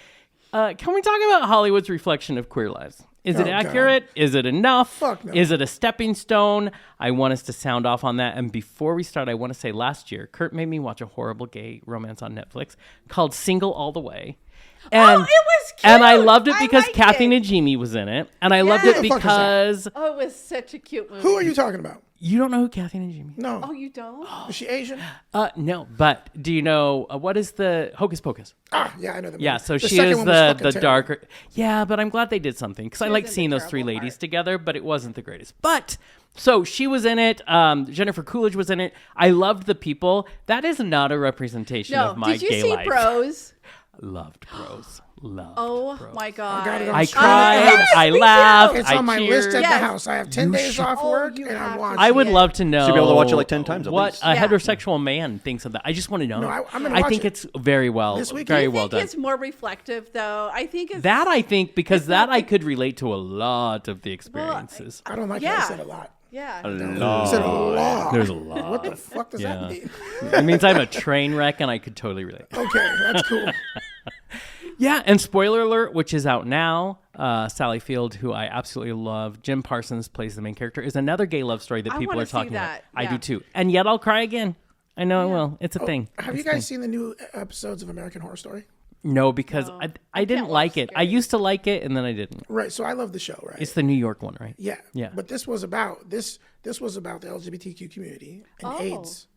Can we talk about Hollywood's reflection of queer lives? Is it accurate? God. Is it enough? Fuck no. Is it a stepping stone? I want us to sound off on that. And before we start, I want to say last year, Kurt made me watch a horrible gay romance on Netflix called Single All the Way. And, it was cute. And I loved it because Kathy Najimy was in it. And I loved it because... it was such a cute movie. Who are you talking about? You don't know who Kathy Najimy is? No. Oh, you don't? Is she Asian? No, but do you know what is the Hocus Pocus? Yeah, I know that. Yeah, so she is the darker. Yeah, but I'm glad they did something because I like seeing those three ladies together, but it wasn't the greatest. But So she was in it. Jennifer Coolidge was in it. I loved the people. That is not a representation of my gay life. Did you see Bros? Loved Bros. Loved Bros. My God. I cried. I laughed. It's I on my list at cheered. the house. I have 10 days off work, and I'm watching. I would love to know. Should be able to watch it like 10 times at what least. a heterosexual man thinks of that. I just want to know. No, I'm gonna I watch think it. it's very well, This weekend? very I well think done. it's more reflective, though. I think it's That I think because it's that not I the- could relate to a lot of the experiences. I don't like how I said a lot. Yeah. Oh. You said a lot. There's a lot. What the fuck does that Yeah. mean? It means I'm a train wreck, and I could totally relate. Okay, that's cool. Yeah, and spoiler alert, which is out now. Sally Field, who I absolutely love, Jim Parsons plays the main character, is another gay love story that I people wanna are talking see about. that. I Yeah. do too, and yet I'll cry again. I know I will. It's a thing. Have you guys seen the new episodes of American Horror Story? No, because I didn't can't like watch it. I used to like it, and then I didn't. Right. So I love the show. Right. It's the New York one, right? Yeah. Yeah. But this was about this was about the LGBTQ community and AIDS.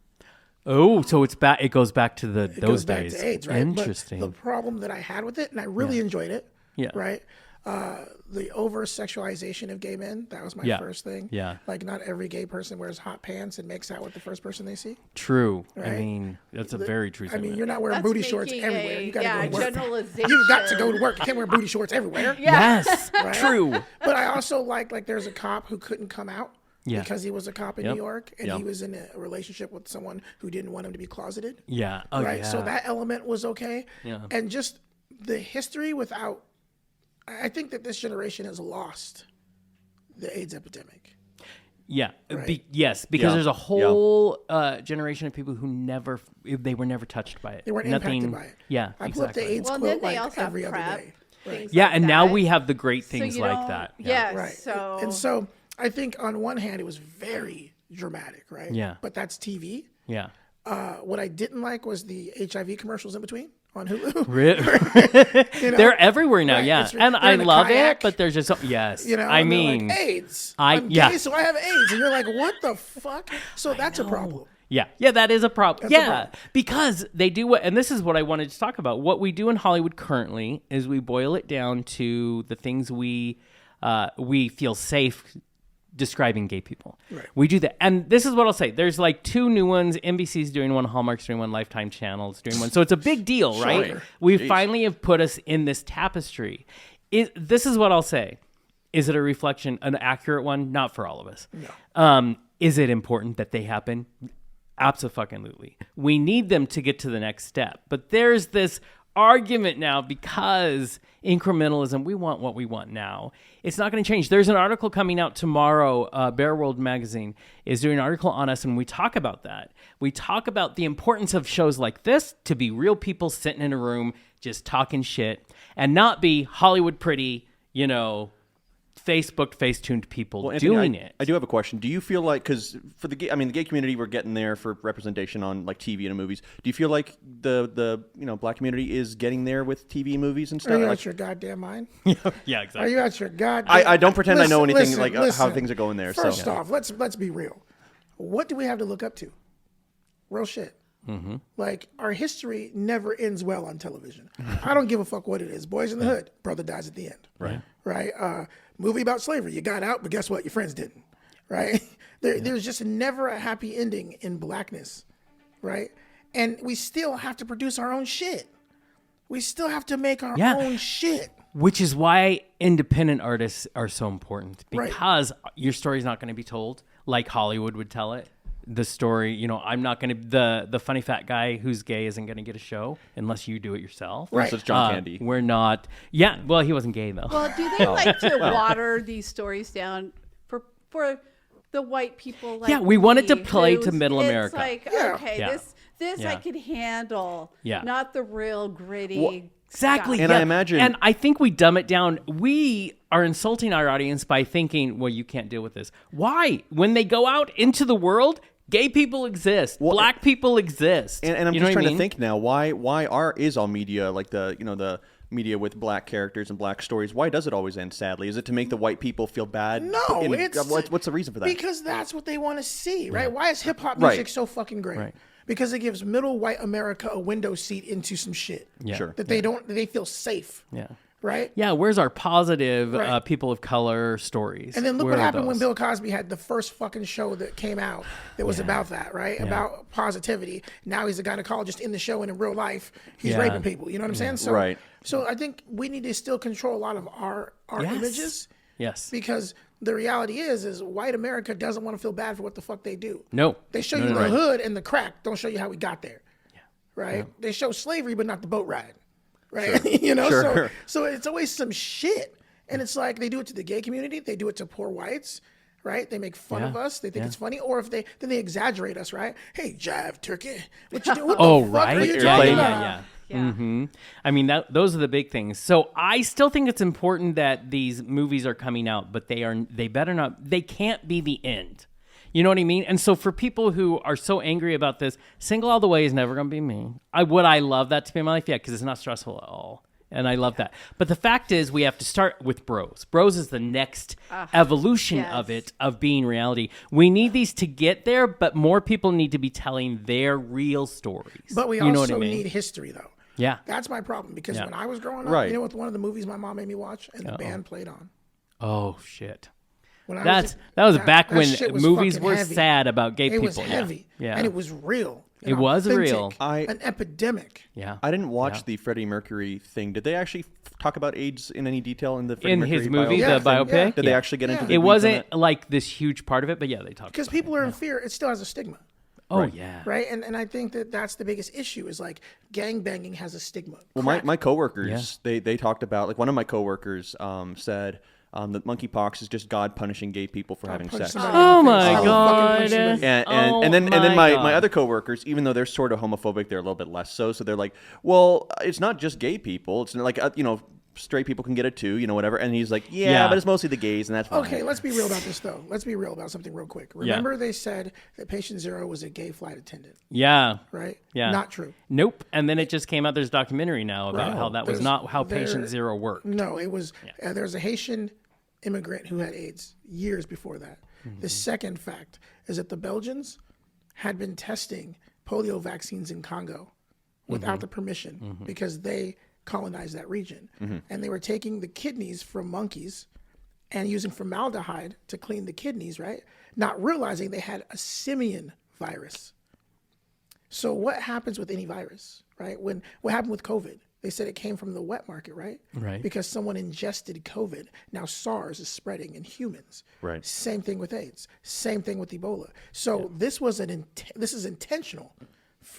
Oh, so it's back. It goes back to It those goes back days. to AIDS, right? Interesting. But the problem that I had with it, and I really enjoyed it. Yeah. Right. The over sexualization of gay men. That was my Yeah. first thing. Yeah. Like not every gay person wears hot pants and makes out with the first person they see. True. I Right? mean, that's a very true I statement. mean, you're not wearing That's booty shorts making everywhere. You got to go to work. generalization. You've got to go to work. You can't wear booty shorts everywhere. Yes, Right? true. But I also like there's a cop who couldn't come out Yeah. because he was a cop in Yep. New York and Yep. he was in a relationship with someone who didn't want him to be closeted. Yeah. Oh, Right. yeah. So that element was okay. Yeah. And just the history without, I think that this generation has lost the AIDS epidemic. Yeah. Right. Yes, because Yeah. there's a whole generation of people who they were never touched by it. They weren't Nothing, impacted by it. Yeah. I pull up the exactly. AIDS Well, and then quilt they like also have every other PrEP. day. Right. Things Yeah, like and now that. we have the great So things you like don't- that. Yes. Right. So And so I think on one hand it was very dramatic, right? Yeah. But that's TV. Yeah. What I didn't like was the HIV commercials in between on Hulu. You know? They're everywhere now, Right, yeah. it's- And they're I in a love kayak. it, but there's just yes. You know, I and they're mean, like, AIDS. I'm gay, yeah. so I have AIDS, and you're like, what the fuck? So that's a problem. Yeah, that is a problem. That's a Yeah, problem. because they do what, and this is what I wanted to talk about. What we do in Hollywood currently is we boil it down to the things we feel safe describing gay people. Right. We do that, and this is what I'll say. There's like 2 new ones. NBC's doing one, Hallmark's doing one, Lifetime Channel's doing one. So it's a big deal, right? Sure. We finally have put us in this tapestry. This is what I'll say. Is it a reflection, an accurate one? Not for all of us. No. Is it important that they happen? Absolutely. We need them to get to the next step. But there's this argument now because incrementalism, we want what we want now. It's not going to change. There's an article coming out tomorrow. Bear World Magazine is doing an article on us, and we talk about that. We talk about the importance of shows like this to be real people sitting in a room just talking shit and not be Hollywood pretty, Facebook face-tuned people Well, Anthony, doing it. I do have a question. Do you feel like, because for the gay community, we're getting there for representation on like TV and movies. Do you feel like the black community is getting there with TV movies and stuff? Are you Like, out your goddamn mind? Yeah, Are exactly. you out your goddamn? I don't pretend I know anything how listen. things are going there. First so off, let's be real. What do we have to look up to? Real shit. Mm-hmm. Like our history never ends well on television. I don't give a fuck what it is. Boys in the Hood, brother dies at the end. Right. Movie about slavery. You got out, but guess what? Your friends didn't. Right. There's just never a happy ending in blackness. Right. And we still have to produce our own shit. We still have to make our own shit. Which is why independent artists are so important, Right. because your story's not going to be told like Hollywood would tell it. The story, I'm not going to, the funny fat guy who's gay isn't going to get a show unless you do it yourself. Right. So it's John Candy. We're not. Yeah. Well, he wasn't gay though. Well, do they like to water these stories down for the white people? Like Yeah, we wanted to me, play to who's- middle it's America. Like, Yeah. okay, Yeah. this Yeah. I can handle. Yeah. Not the real gritty. Exactly. stuff. And I imagine- And I think we dumb it down. We are insulting our audience by thinking, well, you can't deal with this. Why? When they go out into the world, gay people exist. Black people exist. And I'm You know just what I trying to mean? think now. Why is all media like the media with black characters and black stories? Why does it always end sadly? Is it to make the white people feel bad? No, What's the reason for that? Because that's what they want to see, right? Why is hip hop music Right. so fucking great? Right. Because it gives middle white America a window seat into some shit. Yeah. Sure. That they feel safe. Yeah. Right? Yeah, where's our positive people of color stories? And then look what happened when Bill Cosby had the first fucking show that came out that was about that, right? Yeah. About positivity. Now he's a gynecologist in the show and in real life, he's raping people. You know what I'm saying? So, so I think we need to still control a lot of our images. Yes. Because the reality is white America doesn't want to feel bad for what the fuck they do. No. They show you the hood and the crack, don't show you how we got there. Yeah. Right? Yeah. They show slavery, but not the boat ride. Right? Sure. You know, so it's always some shit. And it's like they do it to the gay community, they do it to poor whites, right? They make fun of us, they think it's funny, or if then they exaggerate us, right? Hey, jive turkey, what you doing? What the fuck are you talking about? Yeah. Mm-hmm. I mean, those are the big things. So I still think it's important that these movies are coming out, but they can't be the end. You know what I mean? And so for people who are so angry about this, Single All the Way is never going to be me. Would I love that to be in my life? Yeah, because it's not stressful at all. And I love that. But the fact is, we have to start with Bros. Bros is the next evolution of it, of being reality. We need these to get there, but more people need to be telling their real stories. But we also need history, though. Yeah. That's my problem, because when I was growing up, you know what one of the movies my mom made me watch and the band played on? Oh, shit. That was back when movies were sad about gay people. It was heavy, and it was real. It was real. An epidemic. Yeah, I didn't watch the Freddie Mercury thing. Did they actually talk about AIDS in any detail in the Freddie Mercury his movie, the biopic? Yeah. Did they actually get into the It wasn't like this huge part of it, but yeah, they talked. Because people are in fear. It still has a stigma. Oh yeah. Right, and I think that's the biggest issue is like gang banging has a stigma. Well, my coworkers they talked about, like, one of my coworkers said. That monkeypox is just God punishing gay people for having sex. Oh my God! And then my other coworkers, even though they're sort of homophobic, they're a little bit less so. So they're like, well, it's not just gay people. It's like straight people can get it too, whatever. And he's like, yeah, but it's mostly the gays, and that's fine. Okay, let's be real about this though. Let's be real about something real quick. Remember they said that patient 0 was a gay flight attendant. Yeah. Right. Yeah. Not true. Nope. And then it just came out. There's a documentary now about how that was not how patient 0 worked. No, it was. There's a Haitian immigrant who had AIDS years before that. Mm-hmm. The second fact is that the Belgians had been testing polio vaccines in Congo without the permission because they colonized that region. And they were taking the kidneys from monkeys and using formaldehyde to clean the kidneys, right? Not realizing they had a simian virus. So what happens with any virus, right? What happened with COVID? They said it came from the wet market, right? Right. Because someone ingested COVID. Now SARS is spreading in humans. Right. Same thing with AIDS. Same thing with Ebola. So this is intentional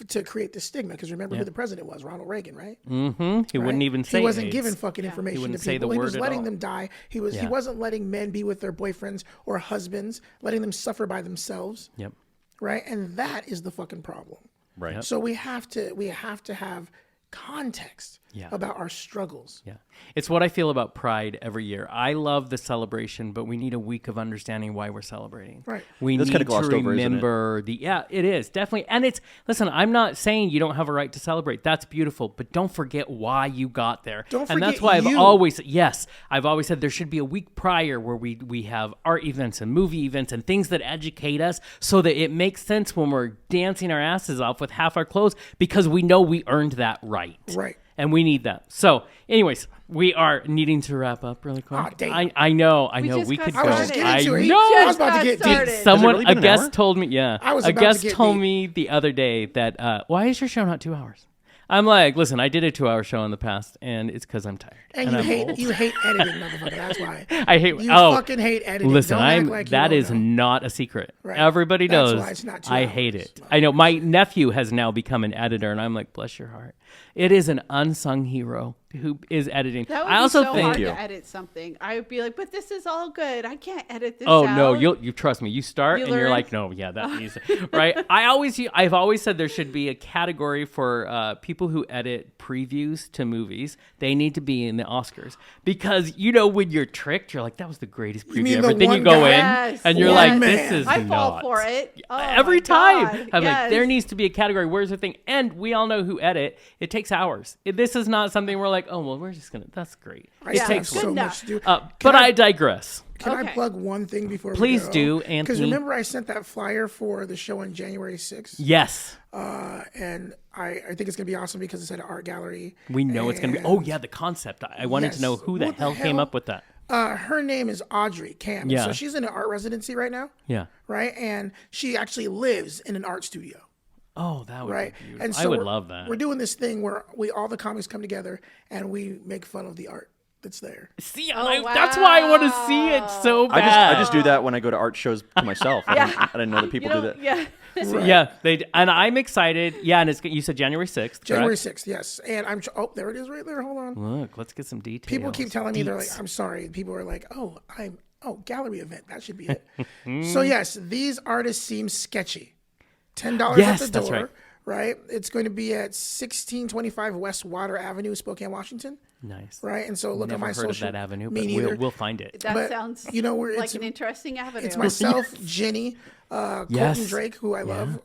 to create the stigma. Because remember who the president was? Ronald Reagan, right? Mm-hmm. He wouldn't even say He wasn't AIDS. giving fucking information to people. Say the word he was letting all. them die. He wasn't letting men be with their boyfriends or husbands, letting them suffer by themselves. Yep. Right? And that is the fucking problem. Right. So we have to have context about our struggles. Yeah. It's what I feel about Pride every year. I love the celebration, but we need a week of understanding why we're celebrating. Right. We That's need kind of glossed to over, remember it is definitely. And listen, I'm not saying you don't have a right to celebrate. That's beautiful, but don't forget why you got there. Don't and forget that's why you. I've always said there should be a week prior where we have art events and movie events and things that educate us so that it makes sense when we're dancing our asses off with half our clothes because we know we earned that right. Right. And we need that. So, anyways, we are needing to wrap up really quick. Oh, damn. I know. We got could started. go. I was just getting to it. know. I was about to get started. deep. Someone, Has it really a been an guest hour? told me, I was a about to guest get told deep. me the other day that, why is your show not 2 hours? I'm like, listen, I did a 2-hour show in the past, and it's because I'm tired. And I'm old. you hate editing, motherfucker. That's why. You fucking hate editing. Listen, Don't act like you that don't is know. not a secret. Right. Everybody That's knows. why it's not 2 I hours. hate it. I know my nephew has now become an editor, and I'm like, bless your heart. It is an unsung hero who is editing. That would I also be so think hard to edit something. I would be like, but this is all good. I can't edit this Oh out. no, you trust me. You start You and you're learn. like, no, yeah, that needs right. I've always said there should be a category for people who edit previews to movies. They need to be in the Oscars because when you're tricked, you're like, that was the greatest preview mean ever. the Then you one go guy? in Yes. and you're One like, man. this is I not. fall for it. Oh, Every my time. God. I'm Yes. like, there needs to be a category. Where's the thing? And we all know who edit. It takes hours. This is not something we're like, oh well, we're just gonna. That's great. It Yeah, takes so work. much to do. But I digress. Can I Okay. plug one thing before Please we go? do, Because Anthony. remember I sent that flyer for the show on January 6th? Yes. And I think it's going to be awesome because it's at an art gallery. We know it's going to be. Oh, yeah, the concept. I wanted to know who the hell came up with that. Her name is Audrey Cam. Yeah. So she's in an art residency right now. Yeah. Right? And she actually lives in an art studio. Oh, that would be beautiful. And so I would love that. We're doing this thing where all the comics come together and we make fun of the art that's there. See, that's why I want to see it so bad. I just do that when I go to art shows to myself. I didn't know that people do that. Yeah. Right. Yeah, and I'm excited. Yeah, and you said January 6th. January 6th, yes. And there it is right there. Hold on. Look, let's get some details. People keep telling me, they're like, I'm sorry. People are like, gallery event. That should be it. So yes, these artists seem sketchy. $10 at the door. That's right. It's going to be at 1625 West Water Avenue, Spokane, Washington. Nice. Right. And so look at my social. Never heard of that avenue, but we'll find it. That sounds like an interesting avenue. It's myself, Jenny, Colton Drake, who I love,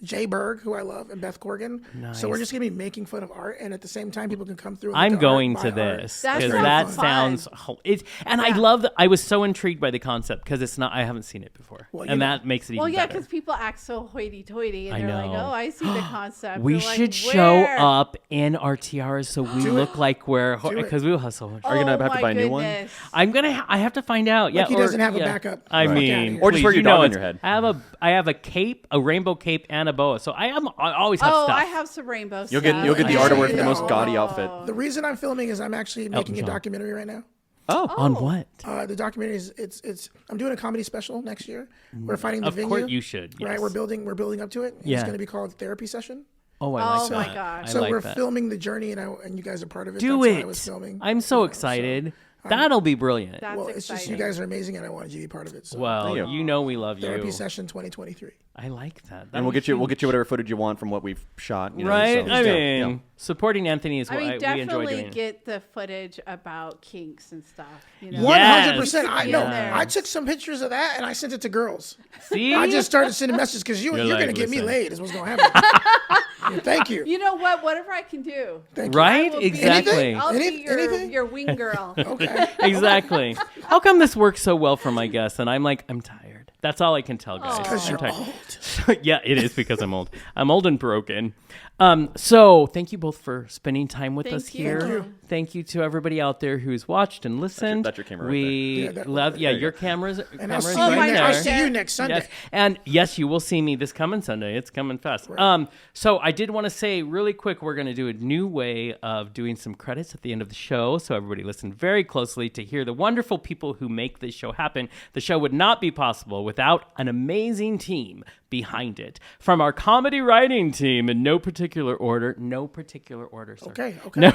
Jay Berg, who I love, and Beth Corrigan. Nice. So we're just going to be making fun of art, and at the same time, people can come through. And I'm going to this because that sounds. I was so intrigued by the concept because it's not. I haven't seen it before, and that makes it even better. Well, yeah, because people act so hoity-toity, and they're like, "Oh, I see the concept." We should show up in our tiaras so we look like we're because we will have so much. Are you gonna have to buy a new one? I have to find out. Yeah, he doesn't have a backup. I mean, or just wear your dog on your head. I have a cape, a rainbow cape, and a boa. So I always have stuff. I have some rainbow You'll stuff. get the artwork for the most gaudy outfit. The reason I'm filming is I'm actually making a documentary right now. Oh, on what? The documentary is I'm doing a comedy special next year. We're finding the venue. Of course, you should. Yes. Right, we're building up to it. Yeah. It's going to be called Therapy Session. Oh, I like that. My gosh! So we're filming the journey, and you guys are part of it. Do That's it. Why I was filming. I'm so excited. That'll be brilliant. That's it's just you guys are amazing, and I wanted you to be part of it. So. Well, you know we love you. Therapy Session 2023. I like that. And we'll get you whatever footage you want from what we've shot. Right? I mean, supporting Anthony is what we enjoy definitely doing. get the footage about kinks and stuff. 100%. I know. I took some pictures of that and I sent it to girls. See, I just started sending messages because you're going to get me laid. Is what's going to happen. Thank you. You know what? Whatever I can do. Thank you. Right? Exactly. I'll be your wing girl. Okay. Exactly. How come this works so well for my guests? And I'm like, I'm tired. That's all I can tell, guys. Because you're old. Yeah, it is because I'm old. I'm old and broken. So thank you both for spending time with us here. Thank you to everybody out there who's watched and listened. That's your camera. We love your cameras. And I'll see you next Sunday. Yes. And yes, you will see me this coming Sunday. It's coming fast. Right. So I did want to say really quick, we're going to do a new way of doing some credits at the end of the show. So everybody listen very closely to hear the wonderful people who make this show happen. The show would not be possible without an amazing team behind it. From our comedy writing team in no particular order, sir. Okay. No.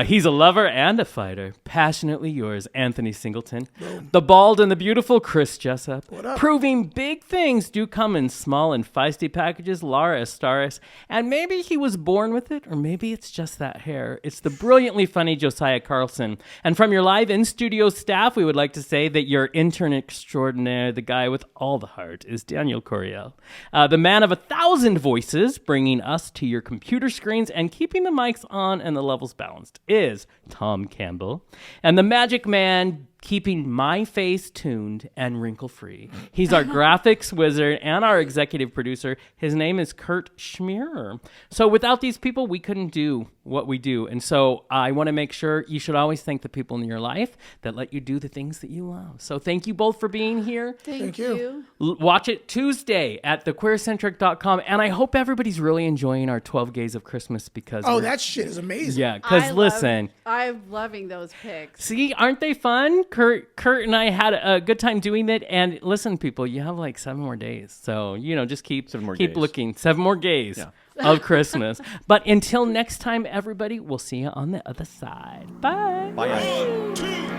He's a lover and a fighter. Passionately yours, Anthony Singleton. Boom. The bald and the beautiful Chris Jessup. What up? Proving big things do come in small and feisty packages, Laura Estaris. And maybe he was born with it, or maybe it's just that hair. It's the brilliantly funny Josiah Carlson. And from your live in-studio staff, we would like to say that your intern extraordinaire, the guy with all the heart, is Daniel Coriel. The man of 1,000 voices, bringing us to your computer screens and keeping the mics on and the levels balanced, is Tom Campbell. And the magic man keeping my face tuned and wrinkle-free. He's our graphics wizard and our executive producer. His name is Kurt Schmierer. So without these people, we couldn't do what we do. And so I want to make sure you should always thank the people in your life that let you do the things that you love. So thank you both for being here. Thank you. Watch it Tuesday at thequeercentric.com. And I hope everybody's really enjoying our 12 Gays of Christmas because that shit is amazing. Yeah, because listen. I'm loving those pics. See, aren't they fun? Kurt and I had a good time doing it. And listen, people, you have like 7 more days. So, just keep looking. 7 more gays of Christmas. But until next time, everybody, we'll see you on the other side. Bye. Bye.